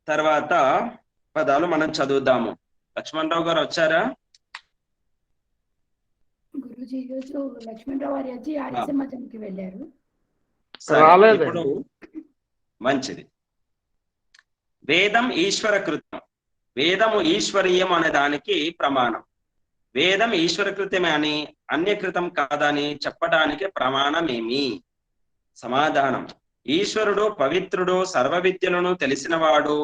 S1: తర్వాత పదాలు మనం చదువుదాము. లక్ష్మణరావు గారు వచ్చారా?
S3: గురుజీ ఈరోజు లక్ష్మణరావు గారు వచ్చి ఆర్ఎస్ మఠంకి వెళ్ళారు.
S1: ఇప్పుడు మంచిది. వేదం ఈశ్వర కృతం. వేదము ఈశ్వరీయం అనే దానికి ప్రమాణం. వేదం ఈశ్వర కృతమే అని అన్యకృతం కాదని చెప్పడానికి ప్రమాణం ఏమి? సమాధానం: ఈశ్వరుడు పవిత్రుడు, సర్వ విద్యలను తెలిసినవాడు,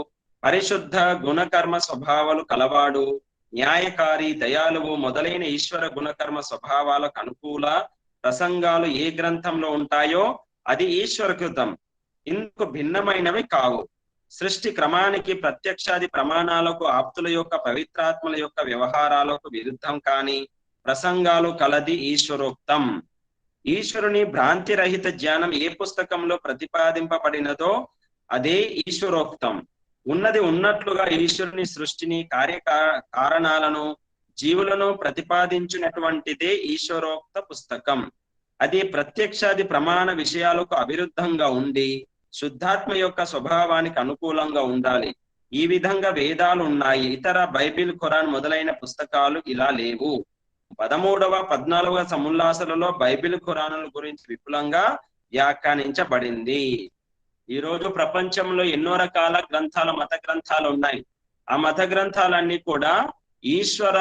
S1: పరిశుద్ధ గుణకర్మ స్వభావాలు కలవాడు, న్యాయకారి, దయాలువు మొదలైన ఈశ్వర గుణకర్మ స్వభావాలకు అనుకూల ప్రసంగాలు ఏ గ్రంథంలో ఉంటాయో అది ఈశ్వరకృతం. ఇందుకు భిన్నమైనవి కావు. సృష్టి క్రమానికి, ప్రత్యక్షాది ప్రమాణాలకు, ఆప్తుల యొక్క పవిత్రాత్మల యొక్క వ్యవహారాలకు విరుద్ధం కాని ప్రసంగాలు కలది ఈశ్వరోక్తం. ఈశ్వరుని భ్రాంతి రహిత జ్ఞానం ఏ పుస్తకంలో ప్రతిపాదింపబడినదో అదే ఈశ్వరోక్తం. ఉన్నది ఉన్నట్లుగా ఈశ్వరుని సృష్టిని, కారణాలను, జీవులను ప్రతిపాదించినటువంటిదే ఈశ్వరోక్త పుస్తకం. అది ప్రత్యక్షాది ప్రమాణ విషయాలకు అవిరుద్ధంగా ఉండి శుద్ధాత్మ యొక్క స్వభావానికి అనుకూలంగా ఉండాలి. ఈ విధంగా వేదాలు ఉన్నాయి. ఇతర బైబిల్, ఖురాన్ మొదలైన పుస్తకాలు ఇలా లేవు. 13వ 14వ సముల్లాసాలలో బైబిల్, ఖురానుల గురించి విపులంగా వ్యాఖ్యానించబడింది. ఈ రోజు ప్రపంచంలో ఎన్నో రకాల గ్రంథాలు, మత గ్రంథాలు ఉన్నాయి. ఆ మత గ్రంథాలన్నీ కూడా ఈశ్వర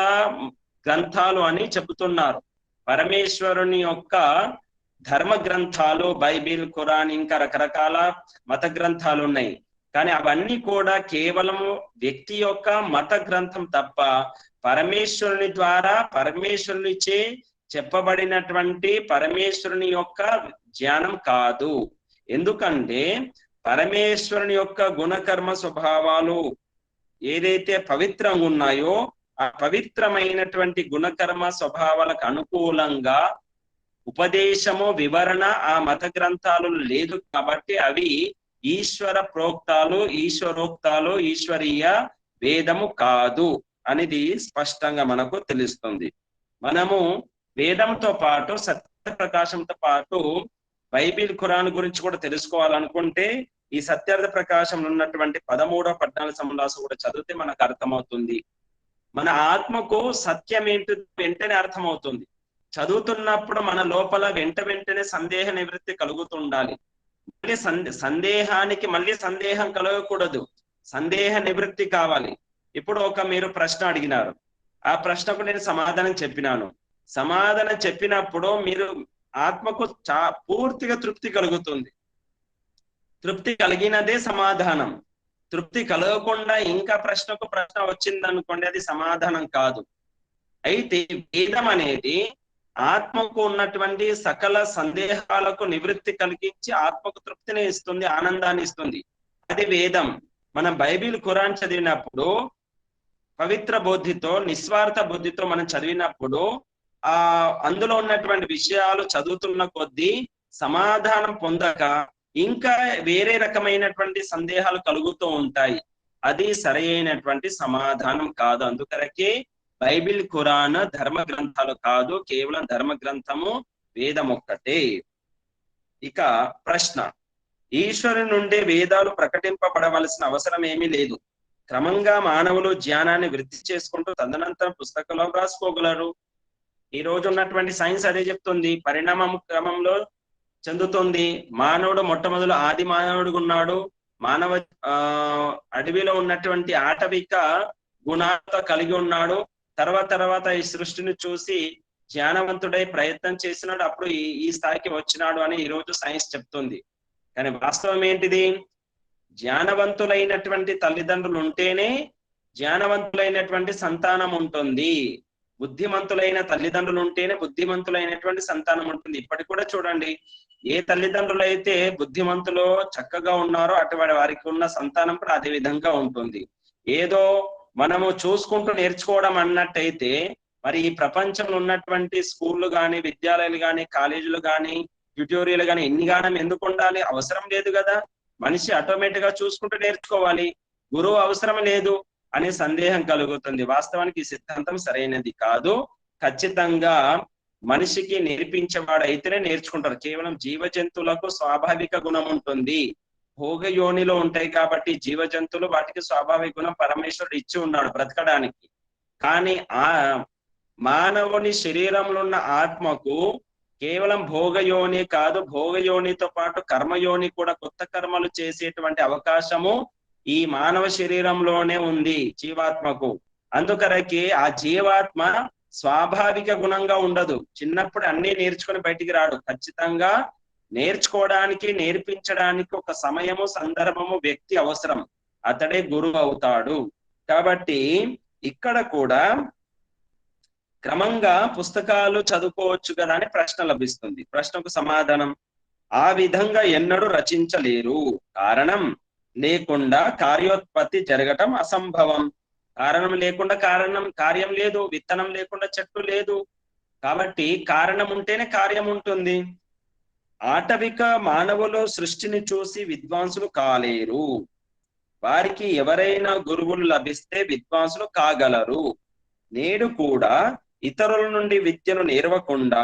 S1: గ్రంథాలు అని చెబుతున్నారు. పరమేశ్వరుని యొక్క ధర్మ గ్రంథాలు బైబిల్, ఖురాన్, ఇంకా రకరకాల మత గ్రంథాలు ఉన్నాయి. కానీ అవన్నీ కూడా కేవలం వ్యక్తి యొక్క మత గ్రంథం తప్ప పరమేశ్వరుని ద్వారా, పరమేశ్వరునిచే చెప్పబడినటువంటి పరమేశ్వరుని యొక్క జ్ఞానం కాదు. ఎందుకంటే పరమేశ్వరుని యొక్క గుణకర్మ స్వభావాలు ఏదైతే పవిత్రంగా ఉన్నాయో ఆ పవిత్రమైనటువంటి గుణకర్మ స్వభావాలకు అనుకూలంగా ఉపదేశము, వివరణ ఆ మత గ్రంథాలు లేదు. కాబట్టి అవి ఈశ్వర ప్రోక్తాలు, ఈశ్వరోక్తాలు, ఈశ్వరీయ వేదము కాదు అనేది స్పష్టంగా మనకు తెలుస్తుంది. మనము వేదంతో పాటు సత్య ప్రకాశంతో పాటు బైబిల్, ఖురాన్ గురించి కూడా తెలుసుకోవాలనుకుంటే ఈ సత్యార్థ ప్రకాశంలో ఉన్నటువంటి 13వ 14 సముల్లాసం కూడా చదివితే మనకు అర్థమవుతుంది. మన ఆత్మకు సత్యం ఏంటి వెంటనే అర్థమవుతుంది. చదువుతున్నప్పుడు మన లోపల వెంటనే సందేహ నివృత్తి కలుగుతుండాలి. మళ్ళీ సందేహానికి మళ్ళీ సందేహం కలగకూడదు, సందేహ నివృత్తి కావాలి. ఇప్పుడు మీరు ప్రశ్న అడిగినారు, ఆ ప్రశ్నకు నేను సమాధానం చెప్పినాను. సమాధానం చెప్పినప్పుడు మీరు ఆత్మకు పూర్తిగా తృప్తి కలుగుతుంది. తృప్తి కలిగినదే సమాధానం. తృప్తి కలగకుండా ఇంకా ప్రశ్నకు ప్రశ్న వచ్చిందనుకోండి, అది సమాధానం కాదు. అయితే వేదం అనేది ఆత్మకు ఉన్నటువంటి సకల సందేహాలకు నివృత్తి కలిగించి ఆత్మకు తృప్తిని ఇస్తుంది, ఆనందాన్ని ఇస్తుంది. అది వేదం. మనం బైబిల్, ఖురాన్ చదివినప్పుడు పవిత్ర బుద్ధితో, నిస్వార్థ బుద్ధితో మనం చదివినప్పుడు అందులో ఉన్నటువంటి విషయాలు చదువుతున్న కొద్దీ సమాధానం పొందక ఇంకా వేరే రకమైనటువంటి సందేహాలు కలుగుతూ ఉంటాయి. అది సరైనటువంటి సమాధానం కాదు. అందుకరకే బైబిల్, ఖురాన్ ధర్మ గ్రంథాలు కాదు, కేవలం ధర్మ గ్రంథము వేదం ఒక్కటే. ఇక ప్రశ్న, ఈశ్వరుని నుండి వేదాలు ప్రకటింపబడవలసిన అవసరం ఏమీ లేదు. క్రమంగా మానవులు జ్ఞానాన్ని వృద్ధి చేసుకుంటూ తదనంతరం పుస్తకంలో రాసుకోగలరు. ఈ రోజు ఉన్నటువంటి సైన్స్ అదే చెప్తుంది. పరిణామం క్రమంలో చెందుతుంది. మానవుడు మొట్టమొదలు ఆది మానవుడు ఉన్నాడు. మానవ అడవిలో ఉన్నటువంటి ఆటవిక గుణాలతో కలిగి ఉన్నాడు. తర్వాత ఈ సృష్టిని చూసి జ్ఞానవంతుడై ప్రయత్నం చేసినాడు. అప్పుడు ఈ స్థాయికి వచ్చినాడు అని ఈ రోజు సైన్స్ చెప్తుంది. కానీ వాస్తవం ఏంటిది? జ్ఞానవంతులైనటువంటి తల్లిదండ్రులు ఉంటేనే జ్ఞానవంతులైనటువంటి సంతానం ఉంటుంది. బుద్ధిమంతులైన తల్లిదండ్రులు ఉంటేనే బుద్ధిమంతులైనటువంటి సంతానం ఉంటుంది. ఇప్పటికి కూడా చూడండి, ఏ తల్లిదండ్రులు అయితే బుద్ధిమంతులు చక్కగా ఉన్నారో అటువంటి వారికి ఉన్న సంతానం కూడా అదే విధంగా ఉంటుంది. ఏదో మనము చూసుకుంటూ నేర్చుకోవడం అన్నట్టయితే మరి ఈ ప్రపంచంలో ఉన్నటువంటి స్కూళ్ళు కానీ, విద్యాలయాలు కానీ, కాలేజీలు కానీ, ట్యుటోరియల్ కానీ ఎన్ని గానం ఎందుకు ఉండాలి? అవసరం లేదు కదా. మనిషి ఆటోమేటిక్ గా చూసుకుంటూ నేర్చుకోవాలి. గురువు అవసరం లేదు అనే సందేహం కలుగుతుంది. వాస్తవానికి ఈ సిద్ధాంతం సరైనది కాదు. ఖచ్చితంగా మనిషికి నేర్పించేవాడు అయితేనే నేర్చుకుంటారు. కేవలం జీవ జంతువులకు స్వాభావిక గుణం ఉంటుంది. భోగ యోనిలో ఉంటాయి కాబట్టి జీవ జంతువులు వాటికి స్వాభావిక గుణం పరమేశ్వరుడు ఇచ్చి ఉన్నాడు బ్రతకడానికి. కానీ మానవుని శరీరంలో ఉన్న ఆత్మకు కేవలం భోగయోని కాదు, భోగయోనితో పాటు కర్మయోని కూడా, కొత్త కర్మలు చేసేటువంటి అవకాశము ఈ మానవ శరీరంలోనే ఉంది జీవాత్మకు. అందుకరకే ఆ జీవాత్మ స్వాభావిక గుణంగా ఉండదు. చిన్నప్పుడు అన్ని నేర్చుకుని బయటికి రాడు. ఖచ్చితంగా నేర్చుకోవడానికి, నేర్పించడానికి ఒక సమయము, సందర్భము, వ్యక్తి అవసరం. అతడే గురువు అవుతాడు. కాబట్టి ఇక్కడ కూడా క్రమంగా పుస్తకాలు చదువుకోవచ్చు కదా అని ప్రశ్న లభిస్తుంది. ప్రశ్నకు సమాధానం, ఆ విధంగా ఎన్నడూ రచించలేరు. కారణం లేకుండా కార్యోత్పత్తి జరగటం అసంభవం. కారణం లేకుండా కార్యం లేదు, విత్తనం లేకుండా చెట్టు లేదు. కాబట్టి కారణం ఉంటేనే కార్యం ఉంటుంది. ఆటవిక మానవులు సృష్టిని చూసి విద్వాంసులు కాలేరు. వారికి ఎవరైనా గురువులు లభిస్తే విద్వాంసులు కాగలరు. నేడు కూడా ఇతరుల నుండి విద్యను నేర్వకుండా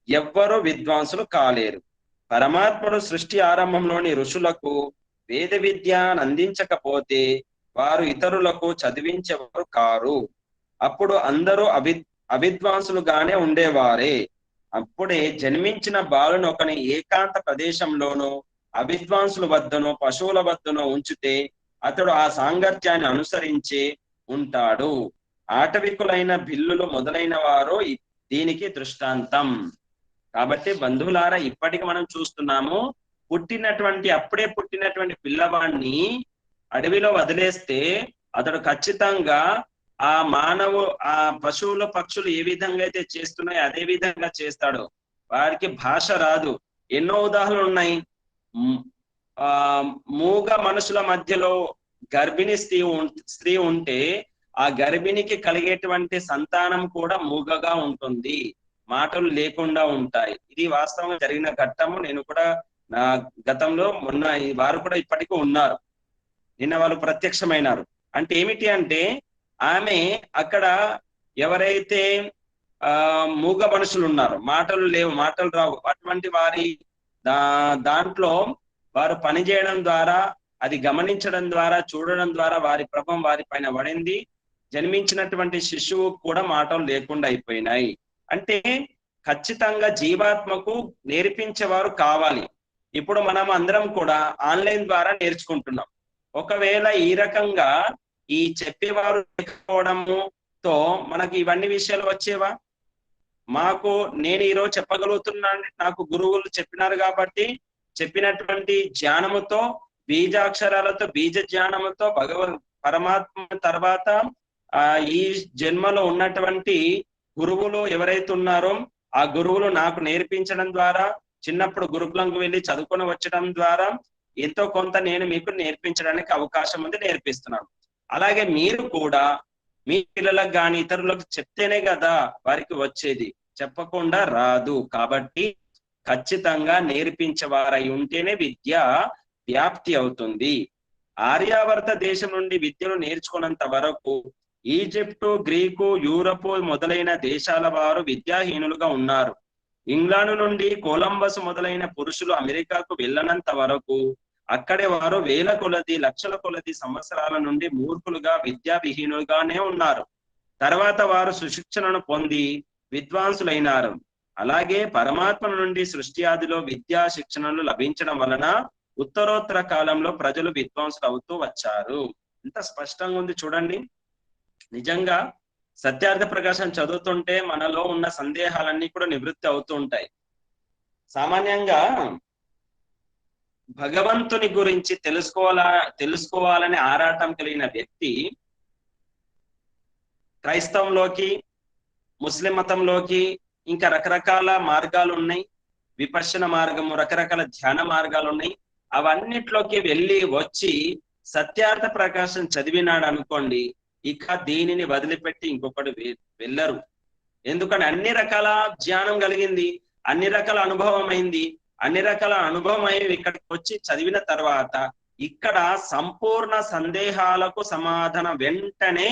S1: ఎవ్వరూ విద్వాంసులు కాలేరు. పరమాత్ముడు సృష్టి ఆరంభంలోని ఋషులకు వేద విద్య అందించకపోతే వారు ఇతరులకు చదివించేవారు కారు. అప్పుడు అందరూ అవిద్వాంసులుగానే ఉండేవారే. అప్పుడే జన్మించిన బాలునొకని ఏకాంత ప్రదేశంలోనూ అవిద్వాంసుల వద్దనో పశువుల వద్దనో ఉంచితే అతడు ఆ సాంగత్యాన్ని అనుసరించి ఉంటాడు. ఆటవికులైన బిల్లులు మొదలైన వారు దీనికి దృష్టాంతం. కాబట్టి బంధువులారా, ఇప్పటికి మనం చూస్తున్నాము, అప్పుడే పుట్టినటువంటి పిల్లవాడిని అడవిలో వదిలేస్తే అతడు ఖచ్చితంగా ఆ పశువుల పక్షులు ఏ విధంగా అయితే చేస్తున్నాయో అదే విధంగా చేస్తాడు. వారికి భాష రాదు. ఎన్నో ఉదాహరణలు ఉన్నాయి. మూగ మనుషుల మధ్యలో గర్భిణీ స్త్రీ ఉంటే ఆ గర్భిణికి కలిగేటువంటి సంతానం కూడా మూగగా ఉంటుంది, మాటలు లేకుండా ఉంటాయి. ఇది వాస్తవంగా జరిగిన ఘట్టము. నేను కూడా నా గతంలో మొన్న వారు కూడా ఇప్పటికీ ఉన్నారు. నిన్న వాళ్ళు ప్రత్యక్షమైనారు. అంటే ఏమిటి అంటే, ఆమె అక్కడ ఎవరైతే మూగ మనుషులు ఉన్నారు, మాటలు లేవు, మాటలు రావు, అటువంటి వారి దాంట్లో వారు పనిచేయడం ద్వారా, అది గమనించడం ద్వారా, చూడడం ద్వారా వారి ప్రభావం వారి పైన పడింది. జన్మించినటువంటి శిశువు కూడా మాటలు లేకుండా అయిపోయినాయి. అంటే ఖచ్చితంగా జీవాత్మకు నేర్పించేవారు కావాలి. ఇప్పుడు మనం అందరం కూడా ఆన్లైన్ ద్వారా నేర్చుకుంటున్నాం. ఒకవేళ ఈ రకంగా ఈ చెప్పేవారు లేకపోవడంతో మనకి ఇవన్నీ విషయాలు వచ్చేవా? నేను ఈరోజు చెప్పగలుగుతున్నాను, నాకు గురువులు చెప్పినారు కాబట్టి చెప్పినటువంటి జ్ఞానముతో, బీజాక్షరాలతో, బీజ జ్ఞానముతో పరమాత్మ తర్వాత ఈ జన్మలో ఉన్నటువంటి గురువులు ఎవరైతే ఉన్నారో ఆ గురువులు నాకు నేర్పించడం ద్వారా, చిన్నప్పుడు గురుకులంకు వెళ్ళి చదువుకొని వచ్చడం ద్వారా ఎంతో కొంత నేను మీకు నేర్పించడానికి అవకాశం ఉంది, నేర్పిస్తున్నాను. అలాగే మీరు కూడా మీ పిల్లలకు కానీ ఇతరులకు చెప్తేనే కదా వారికి వచ్చేది, చెప్పకుండా రాదు. కాబట్టి ఖచ్చితంగా నేర్పించేవారై ఉంటేనే విద్య వ్యాప్తి అవుతుంది. ఆర్యావర్త దేశం నుండి విద్యను నేర్చుకున్నంత వరకు ఈజిప్టు, గ్రీకు, యూరప్ మొదలైన దేశాల వారు విద్యాహీనులుగా ఉన్నారు. ఇంగ్లాండ్ నుండి కొలంబస్ మొదలైన పురుషులు అమెరికాకు వెళ్ళనంత వరకు అక్కడే వారు వేల కొలది, లక్షల కొలది సంవత్సరాల నుండి మూర్ఖులుగా, విద్యావిహీనులుగానే ఉన్నారు. తర్వాత వారు సుశిక్షణను పొంది విద్వాంసులైనారు. అలాగే పరమాత్మ నుండి సృష్టి ఆదిలో విద్యా శిక్షణలు లభించడం వలన ఉత్తరోత్తర కాలంలో ప్రజలు విద్వాంసులు అవుతూ వచ్చారు. ఎంత స్పష్టంగా ఉంది చూడండి. నిజంగా సత్యార్థ ప్రకాశం చదువుతుంటే మనలో ఉన్న సందేహాలన్నీ కూడా నివృత్తి అవుతూ ఉంటాయి. సామాన్యంగా భగవంతుని గురించి తెలుసుకోవాలని ఆరాటం కలిగిన వ్యక్తి క్రైస్తవంలోకి, ముస్లిం మతంలోకి, ఇంకా రకరకాల మార్గాలు ఉన్నాయి, విపశ్యన మార్గము, రకరకాల ధ్యాన మార్గాలు ఉన్నాయి. అవన్నిట్లోకి వెళ్ళి వచ్చి సత్యార్థ ప్రకాశం చదివినాడు అనుకోండి, ఇక దీనిని వదిలిపెట్టి ఇంకొకటి వెళ్ళరు. ఎందుకంటే అన్ని రకాల జ్ఞానం కలిగింది, అన్ని రకాల అనుభవం అయింది. అన్ని రకాల అనుభవం అయ్యి ఇక్కడికి వచ్చి చదివిన తర్వాత ఇక్కడ సంపూర్ణ సందేహాలకు సమాధానం వెంటనే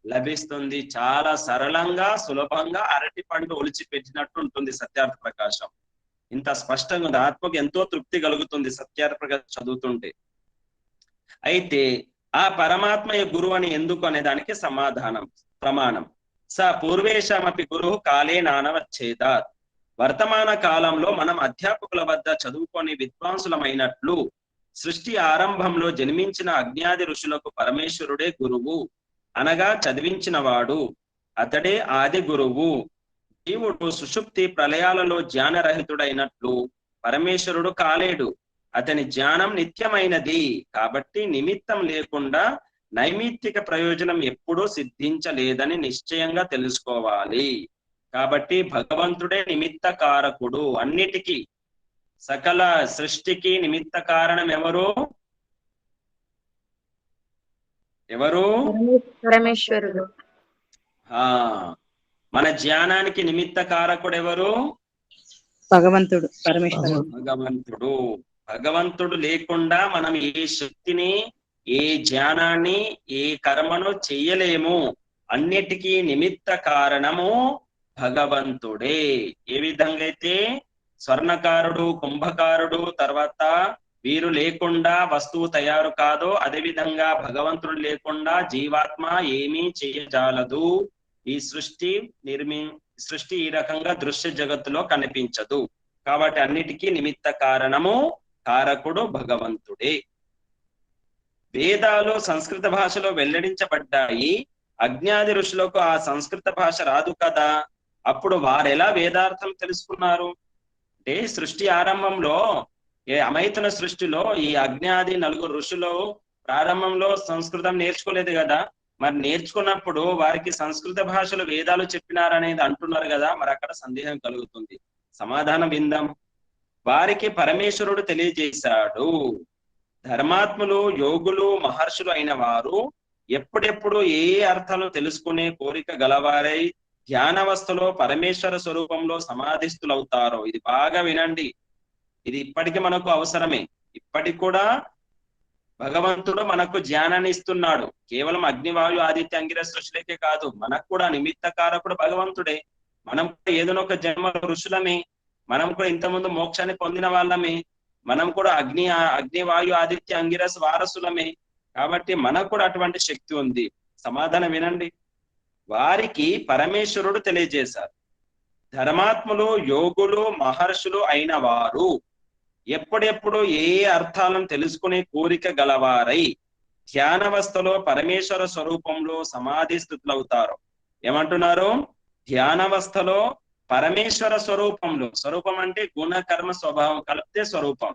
S1: లభిస్తుంది. చాలా సరళంగా, సులభంగా అరటి పండు ఒలిచి పెట్టినట్టు ఉంటుంది సత్యార్థ ప్రకాశం. ఇంత స్పష్టంగా ఉంది. ఆత్మకు ఎంతో తృప్తి కలుగుతుంది సత్యార్థ ప్రకాశం చదువుతుంటే. అయితే ఆ పరమాత్మయ గురువు అని ఎందుకు అనే దానికి ప్రమాణం పూర్వేశమపి గురు కాలే నానవచ్చేదాత్. వర్తమాన కాలంలో మనం అధ్యాపకుల వద్ద చదువుకొని విద్వాంసులమైనట్లు సృష్టి ఆరంభంలో జన్మించిన అజ్ఞాది ఋషులకు పరమేశ్వరుడే గురువు, అనగా చదివించిన వాడు, అతడే ఆది గురువు. జీవుడు సుషుప్తి ప్రళయాలలో జ్ఞానరహితుడైనట్లు పరమేశ్వరుడు కాలేడు. అతని జ్ఞానం నిత్యమైనది కాబట్టి నిమిత్తం లేకుండా నైమిత్తిక ప్రయోజనం ఎప్పుడూ సిద్ధించలేదని నిశ్చయంగా తెలుసుకోవాలి. కాబట్టి భగవంతుడే నిమిత్త కారకుడు. అన్నిటికీ, సకల సృష్టికి నిమిత్త కారణం ఎవరు? పరమేశ్వరుడు. మన జ్ఞానానికి నిమిత్త కారకుడు ఎవరు?
S4: భగవంతుడు, పరమేశ్వరుడు.
S1: భగవంతుడు. భగవంతుడు లేకుండా మనం ఏ శక్తిని, ఏ జ్ఞానాన్ని, ఏ కర్మను చెయ్యలేము. అన్నిటికీ నిమిత్త కారణము భగవంతుడే. ఏ విధంగా అయితే స్వర్ణకారుడు, కుంభకారుడు, తర్వాత వీరు లేకుండా వస్తువు తయారు కాదో, అదే విధంగా భగవంతుడు లేకుండా జీవాత్మ ఏమీ చేయజాలదు. ఈ సృష్టి ఈ రకంగా దృశ్య జగత్తులో కనిపించదు. కాబట్టి అన్నిటికీ నిమిత్త కారణము, కారకుడు భగవంతుడే. వేదాలు సంస్కృత భాషలో వెల్లడించబడ్డాయి. అజ్ఞాది ఋషులకు ఆ సంస్కృత భాష రాదు కదా, అప్పుడు వారెలా వేదార్థం తెలుసుకున్నారు? అంటే సృష్టి ఆరంభంలో, ఏ అమైతున సృష్టిలో ఈ అజ్ఞాది 4 ఋషులు ప్రారంభంలో సంస్కృతం నేర్చుకోలేదు కదా. మరి నేర్చుకున్నప్పుడు వారికి సంస్కృత భాషలో వేదాలు చెప్పినారనేది అంటున్నారు కదా, మరి అక్కడ సందేహం కలుగుతుంది. సమాధానం విందాం. వారికి పరమేశ్వరుడు తెలియజేశాడు. ధర్మాత్ములు, యోగులు, మహర్షులు అయిన వారు ఎప్పుడెప్పుడు ఏ అర్థాలు తెలుసుకునే కోరిక గలవారై ధ్యానవస్థలో పరమేశ్వర స్వరూపంలో సమాధిస్తులవుతారో, ఇది బాగా వినండి. ఇది ఇప్పటికీ మనకు అవసరమే. ఇప్పటికి కూడా భగవంతుడు మనకు జ్ఞానాన్ని ఇస్తున్నాడు. కేవలం అగ్నివాయు ఆదిత్య అంగిరస్ ఋషులకే కాదు, మనకు కూడా నిమిత్త కారకుడు భగవంతుడే. మనం కూడా ఏదైనా ఒక జన్మ ఋషులమే. మనం కూడా ఇంతకుముందు మోక్షాన్ని పొందిన వాళ్ళమే. మనం కూడా అగ్నివాయు ఆదిత్య అంగిరస్ వారసులమే. కాబట్టి మనకు కూడా అటువంటి శక్తి ఉంది. సమాధానం వినండి. వారికి పరమేశ్వరుడు తెలియజేశారు. ధర్మాత్ములు, యోగులు, మహర్షులు అయిన వారు ఎప్పుడెప్పుడు ఏ అర్థాలను తెలుసుకునే కోరిక గలవారై ధ్యానవస్థలో పరమేశ్వర స్వరూపంలో సమాధి స్థితులవుతారు. ఏమంటున్నారు? ధ్యానవస్థలో పరమేశ్వర స్వరూపంలో, స్వరూపం అంటే గుణ కర్మ స్వభావం కలిపితే స్వరూపం.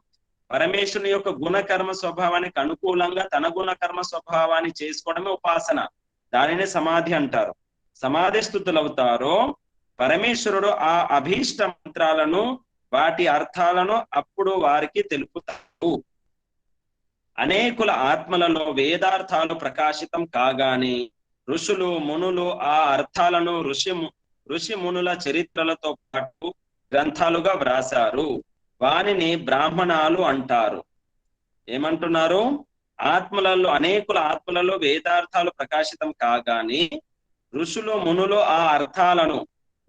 S1: పరమేశ్వరుని యొక్క గుణకర్మ స్వభావానికి అనుకూలంగా తన గుణకర్మ స్వభావాన్ని చేసుకోవడమే ఉపాసన. దానిని సమాధి అంటారు. సమాధి స్థుతులవుతారో పరమేశ్వరుడు ఆ అభీష్ట మంత్రాలను, వాటి అర్థాలను అప్పుడు వారికి తెలుపుతారు. అనేకుల ఆత్మలలో వేదార్థాలు ప్రకాశితం కాగానే ఋషులు, మునులు ఆ అర్థాలను ఋషి మునుల చరిత్రలతో పాటు గ్రంథాలుగా వ్రాసారు. వానిని బ్రాహ్మణాలు అంటారు. ఏమంటున్నారు? ఆత్మలలో, అనేకుల ఆత్మలలో వేదార్థాలు ప్రకాశితం కాగానే ఋషులు, మునులు ఆ అర్థాలను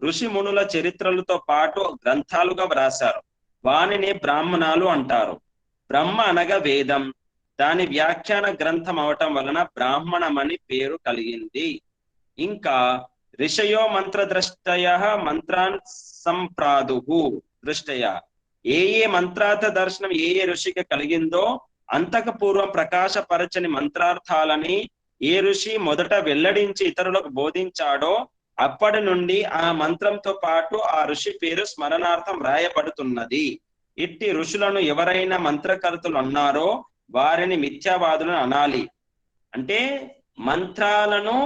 S1: ఋషి మునుల చరిత్రలతో పాటు గ్రంథాలుగా వ్రాసారు. వానిని బ్రాహ్మణాలు అంటారు. బ్రహ్మ అనగా వేదం. దాని వ్యాఖ్యాన గ్రంథం అవటం వలన బ్రాహ్మణమని పేరు కలిగింది. ఇంకా ఋషయో మంత్రద్రష్టయ మంత్రాన్ సంప్రాదుహు దృష్టయ. ఏ మంత్రార్థ దర్శనం ఏ ఋషికి కలిగిందో అంతకు పూర్వం ప్రకాశపరచని మంత్రార్థాలని ఏ ఋషి మొదట వెల్లడించి ఇతరులకు బోధించాడో అప్పటి నుండి ఆ మంత్రంతో పాటు ఆ ఋషి పేరు స్మరణార్థం రాయబడుతున్నది. ఇట్టి ఋషులను ఎవరైనా మంత్రకర్తలు అన్నారో వారిని మిథ్యావాదులను అనాలి. అంటే మంత్రాలను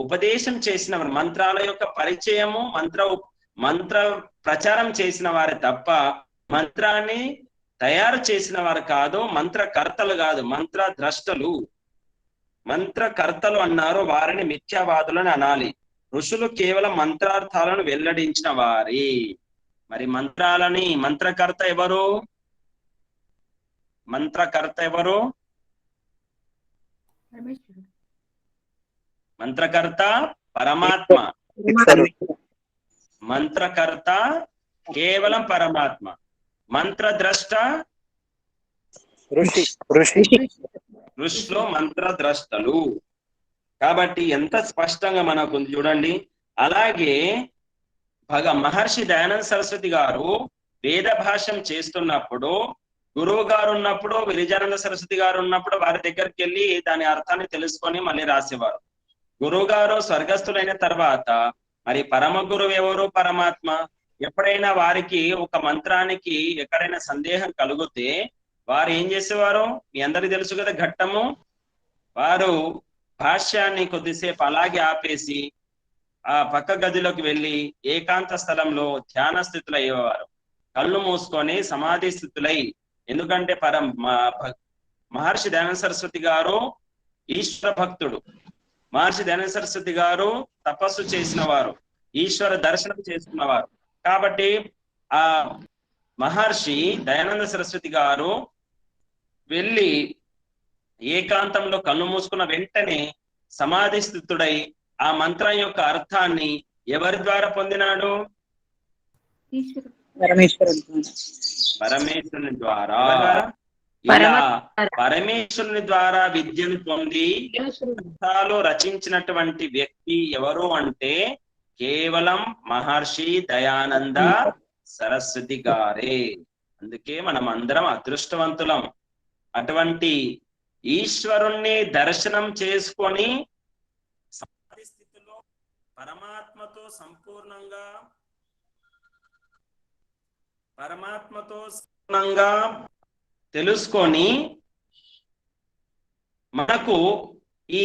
S1: ఉపదేశం చేసిన వారు, మంత్రాల యొక్క పరిచయము, మంత్ర ప్రచారం చేసిన వారే తప్ప మంత్రాన్ని తయారు చేసిన వారు కాదు. మంత్రకర్తలు కాదు, మంత్రద్రష్టలు. మంత్రకర్తలు అన్నారు, వారిని మిథ్యావాదులను అనాలి. ఋషులు కేవలం మంత్రార్థాలను వెల్లడించిన వారి. మరి మంత్రకర్త ఎవరు? మంత్రకర్త ఎవరు? మంత్రకర్త పరమాత్మ. మంత్రకర్త కేవలం పరమాత్మ. మంత్రద్రష్ట ఋషులు మంత్రద్రష్టలు. కాబట్టి ఎంత స్పష్టంగా మనకు చూడండి. అలాగే మహర్షి దయానంద సరస్వతి గారు వేద భాష్యం చేస్తున్నప్పుడు, గురువు గారు ఉన్నప్పుడు, విరజానంద సరస్వతి గారు ఉన్నప్పుడు వారి దగ్గరికి వెళ్ళి దాని అర్థాన్ని తెలుసుకొని మళ్ళీ రాసేవారు. గురువు గారు స్వర్గస్థులైన తర్వాత మరి పరమ గురువు ఎవరు? పరమాత్మ. ఎప్పుడైనా వారికి ఒక మంత్రానికి ఎక్కడైనా సందేహం కలిగితే వారు ఏం చేసేవారు? మీ అందరికీ తెలుసు కదా ఘట్టము. వారు భాష్యాన్ని కొద్దిసేపు అలాగే ఆపేసి ఆ పక్క గదిలోకి వెళ్ళి ఏకాంత స్థలంలో ధ్యాన స్థితులు అయ్యేవారు. కళ్ళు మూసుకొని సమాధి స్థితులై. ఎందుకంటే మహర్షి దయానంద సరస్వతి గారు ఈశ్వర భక్తుడు. మహర్షి దయానంద సరస్వతి గారు తపస్సు చేసిన వారు. ఈశ్వర దర్శనం చేసుకున్నవారు. కాబట్టి ఆ మహర్షి దయానంద సరస్వతి గారు వెళ్ళి ఏకాంతంలో కళ్ళు మూసుకున్న వెంటనే సమాధి స్థితుడై ఆ మంత్రం యొక్క అర్థాన్ని ఎవరి ద్వారా పొందినాడు?
S2: ఈశ్వరుడు.
S4: పరమేశ్వరుడు.
S1: పరమేశ్వరుని ద్వారా. ఇలా పరమేశ్వరుని ద్వారా విద్యను పొంది గ్రంథాలు రచించినటువంటి వ్యక్తి ఎవరు అంటే కేవలం మహర్షి దయానంద సరస్వతి గారే. అందుకే మనం అందరం అదృష్టవంతులం. అటువంటి ఈశ్వరుణ్ణి దర్శనం చేసుకొని సమాధి స్థితిలో పరమాత్మతో సంపూర్ణంగా తెలుసుకొని మనకు ఈ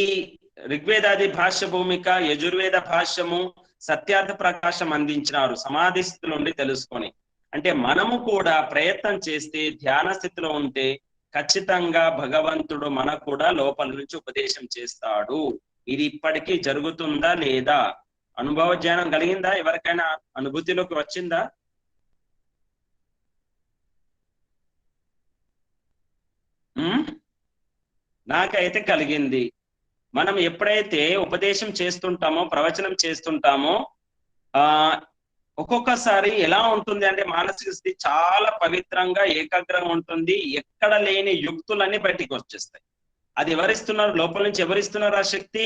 S1: ఋగ్వేదాది భాష్య భూమిక, యజుర్వేద భాష్యము, సత్యార్థ ప్రకాశం అందించినారు సమాధి స్థితిలో ఉండి తెలుసుకొని. అంటే మనము కూడా ప్రయత్నం చేస్తే, ధ్యాన స్థితిలో ఉంటే ఖచ్చితంగా భగవంతుడు మనకు కూడా లోపల నుంచి ఉపదేశం చేస్తాడు. ఇది ఇప్పటికీ జరుగుతుందా లేదా? అనుభవ జ్ఞానం కలిగిందా? ఎవరికైనా అనుభూతిలోకి వచ్చిందా? నాకైతే కలిగింది. మనం ఎప్పుడైతే ఉపదేశం చేస్తుంటామో, ప్రవచనం చేస్తుంటామో, ఒక్కొక్కసారి ఎలా ఉంటుంది అంటే మానసిక స్థితి చాలా పవిత్రంగా ఏకాగ్రంగా ఉంటుంది. ఎక్కడ లేని యుక్తులన్నీ బయటికి వచ్చేస్తాయి. అది ఎవరిస్తున్నారు? లోపల నుంచి ఎవరిస్తున్నారు ఆ శక్తి?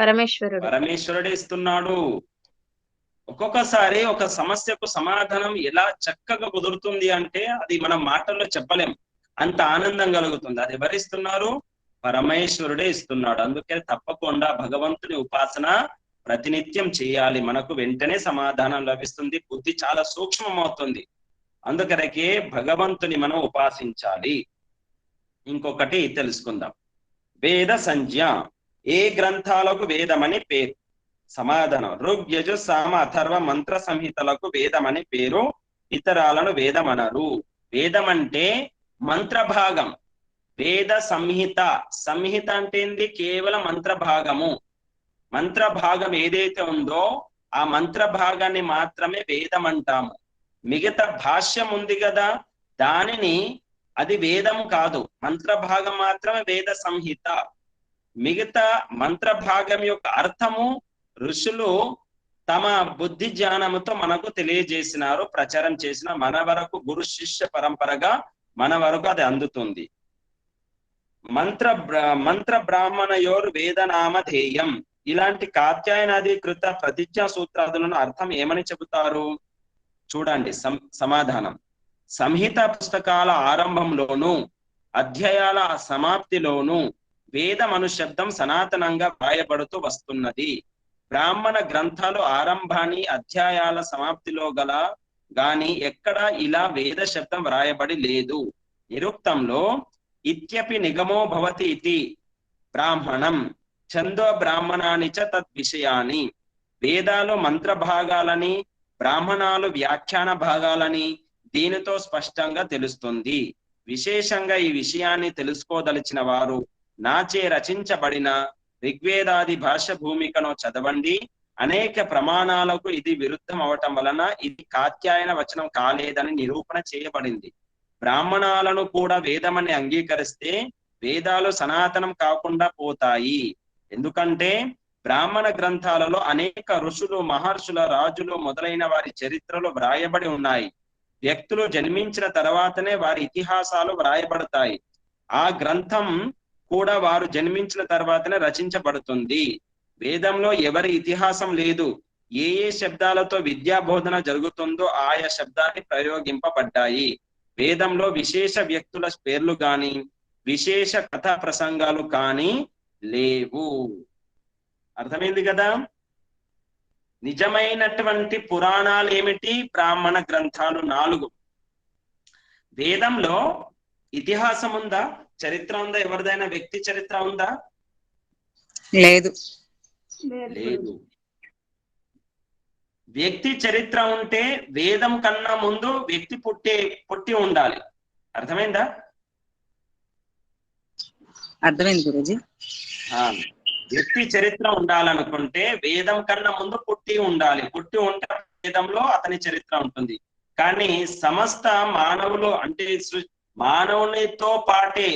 S1: పరమేశ్వరుడే ఇస్తున్నాడు. ఒక్కొక్కసారి ఒక సమస్యకు సమాధానం ఎలా చక్కగా కుదురుతుంది అంటే అది మనం మాటల్లో చెప్పలేం. అంత ఆనందం కలుగుతుంది. అది ఎవరిస్తున్నారు? పరమేశ్వరుడే ఇస్తున్నాడు. అందుకే తప్పకుండా భగవంతుని ఉపాసన ప్రతినిత్యం చేయాలి. మనకు వెంటనే సమాధానం లభిస్తుంది. బుద్ధి చాలా సూక్ష్మం అవుతుంది. అందుకనకే భగవంతుని మనం ఉపాసించాలి. ఇంకొకటి తెలుసుకుందాం. వేద సంజ్ఞ. ఏ గ్రంథాలకు వేదమని పేరు? సమాధానం: ఋగ్, యజు, సామ, అథర్వ మంత్ర సంహితలకు వేదమని పేరు. ఇతరాలను వేదమనరు. వేదం అంటే మంత్రభాగం. వేద సంహిత. సంహిత అంటే ఏంది? కేవలం మంత్రభాగము. మంత్రభాగం ఏదైతే ఉందో ఆ మంత్రభాగాన్ని మాత్రమే వేదం అంటాము. మిగతా భాష్యం ఉంది కదా, దానిని అది వేదం కాదు. మంత్రభాగం మాత్రమే వేద సంహిత. మిగతా మంత్రభాగం యొక్క అర్థము ఋషులు తమ బుద్ధి జ్ఞానముతో మనకు తెలియజేసినారు, ప్రచారం చేసిన. మన వరకు గురు శిష్య పరంపరగా మన వరకు అది అందుతుంది. మంత్ర బ్రాహ్మణయోర్ వేదనామధేయం. ఇలాంటి కాత్యాయనాధికృత ప్రతిజ్ఞా సూత్రాదులను అర్థం ఏమని చెబుతారు? చూడండి సమాధానం. సంహిత పుస్తకాల ఆరంభంలోను అధ్యాయాల సమాప్తిలోను వేదం అను శబ్దం సనాతనంగా వ్రాయబడుతూ వస్తున్నది. బ్రాహ్మణ గ్రంథాలు ఆరంభాన్ని అధ్యాయాల సమాప్తిలో గల గాని ఎక్కడ ఇలా వేద శబ్దం వ్రాయబడి లేదు. నిరుక్తంలో ఇత్యపి నిగమో భవతి ఇతి బ్రాహ్మణం ఛందో బ్రాహ్మణాని చ తద్విషయాని. వేదాలు మంత్ర భాగాలని, బ్రాహ్మణాలు వ్యాఖ్యాన భాగాలని దీనితో స్పష్టంగా తెలుస్తుంది. విశేషంగా ఈ విషయాన్ని తెలుసుకోదలిచిన వారు నాచే రచించబడిన ఋగ్వేదాది భాష్య భూమికను చదవండి. అనేక ప్రమాణాలకు ఇది విరుద్ధం అవటం వలన ఇది కాత్యాయన వచనం కాలేదని నిరూపణ చేయబడింది. బ్రాహ్మణాలను కూడా వేదమని అంగీకరిస్తే వేదాలు సనాతనం కాకుండా పోతాయి. ఎందుకంటే బ్రాహ్మణ గ్రంథాలలో అనేక ఋషులు, మహర్షుల, రాజులు మొదలైన వారి చరిత్రలు వ్రాయబడి ఉన్నాయి. వ్యక్తులు జన్మించిన తర్వాతనే వారి ఇతిహాసాలు వ్రాయబడతాయి. ఆ గ్రంథం కూడా వారు జన్మించిన తర్వాతనే రచించబడుతుంది. వేదంలో ఎవరి ఇతిహాసం లేదు. ఏ ఏ శబ్దాలతో విద్యా బోధన జరుగుతుందో ఆయా శబ్దాన్ని ప్రయోగింపబడ్డాయి. వేదంలో విశేష వ్యక్తుల పేర్లు గాని విశేష కథా ప్రసంగాలు కానీ లేవు. అర్థమైంది కదా? నిజమైనటువంటి పురాణాలు ఏమిటి? బ్రాహ్మణ గ్రంథాలు 4. వేదంలో ఇతిహాసం ఉందా? చరిత్ర ఉందా? ఎవరిదైనా వ్యక్తి చరిత్ర ఉందా?
S4: లేదు.
S1: వ్యక్తి చరిత్ర ఉంటే వేదం కన్నా ముందు వ్యక్తి పుట్టి ఉండాలి. అర్థమైందా?
S4: అర్థమైంది గురూజీ.
S1: వ్యక్తి చరిత్ర ఉండాలనుకుంటే వేదం కన్నా ముందు పుట్టి ఉండాలి. పుట్టి ఉంటే వేదంలో అతని చరిత్ర ఉంటుంది. కానీ సమస్త మానవులు అంటే మానవునితో పాటే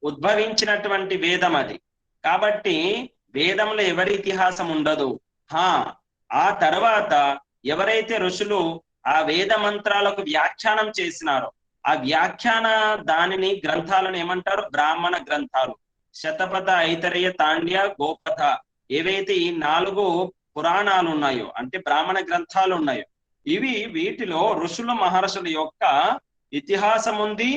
S1: ఉద్భవించినటువంటి వేదం అది. కాబట్టి వేదంలో ఎవరి ఇతిహాసం ఉండదు. ఆ తర్వాత ఎవరైతే ఋషులు ఆ వేద మంత్రాలకు వ్యాఖ్యానం చేసినారో ఆ వ్యాఖ్యాన దానిని గ్రంథాలను ఏమంటారు? బ్రాహ్మణ గ్రంథాలు. శతపథ, ఐతరేయ, తాండ్య, గోపథ ఏవైతే ఈ 4 పురాణాలు ఉన్నాయో అంటే బ్రాహ్మణ గ్రంథాలు ఉన్నాయో వీటిలో ఋషుల మహర్షుల యొక్క ఇతిహాసం ఉంది,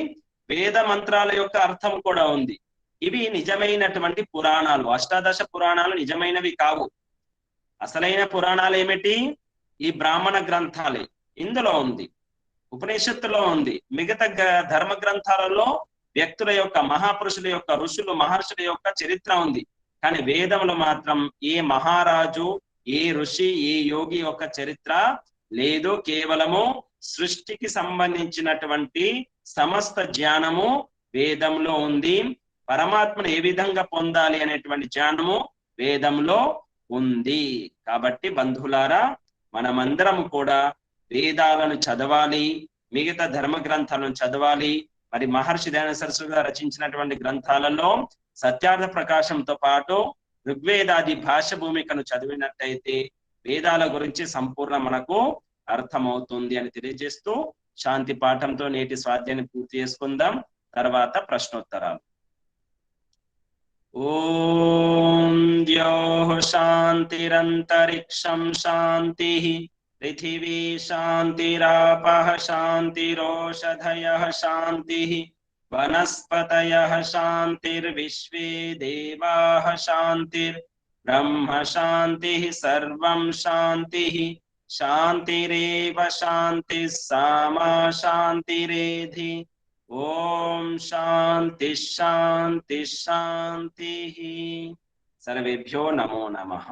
S1: వేద మంత్రాల యొక్క అర్థం కూడా ఉంది. ఇవి నిజమైనటువంటి పురాణాలు. అష్టాదశ పురాణాలు నిజమైనవి కావు. అసలైన పురాణాలు ఏమిటి? ఈ బ్రాహ్మణ గ్రంథాలే. ఇందులో ఉంది, ఉపనిషత్తులో ఉంది. మిగతా ధర్మ గ్రంథాలలో వ్యక్తుల యొక్క, మహాపురుషుల యొక్క, ఋషులు మహర్షుల యొక్క చరిత్ర ఉంది. కానీ వేదంలో మాత్రం ఏ మహారాజు, ఏ ఋషి, ఏ యోగి యొక్క చరిత్ర లేదు. కేవలము సృష్టికి సంబంధించినటువంటి సమస్త జ్ఞానము వేదంలో ఉంది. పరమాత్మను ఏ విధంగా పొందాలి అనేటువంటి జ్ఞానము వేదంలో ఉంది. కాబట్టి బంధువులారా, మనమందరం కూడా వేదాలను చదవాలి, మిగతా ధర్మ గ్రంథాలను చదవాలి. మరి మహర్షి దయానంద సరస్వతి గారు రచించినటువంటి గ్రంథాలలో సత్యార్థ ప్రకాశంతో పాటు ఋగ్వేదాది భాష్య భూమికను చదివినట్టయితే వేదాల గురించి సంపూర్ణ మనకు అర్థమవుతుంది అని తెలియజేస్తూ శాంతి పాఠంతో నేటి స్వాధ్యాయాన్ని పూర్తి చేసుకుందాం. తర్వాత ప్రశ్నోత్తరాలు. ఓం ద్యోః శాంతిరంతరిక్షం శాంతిః పృథివీ శాంతిరాపః శాంతిరోషధయః శాంతిః వనస్పతయః శాంతిర్విశ్వే దేవాః శాంతిర్బ్రహ్మ శాంతిః సర్వం శాంతిః శాంతిరేవ శాంతిః సామా శాంతిరేధి. ఓం శాంతి శాంతి శాంతి. సర్వేభ్యో నమో నమః.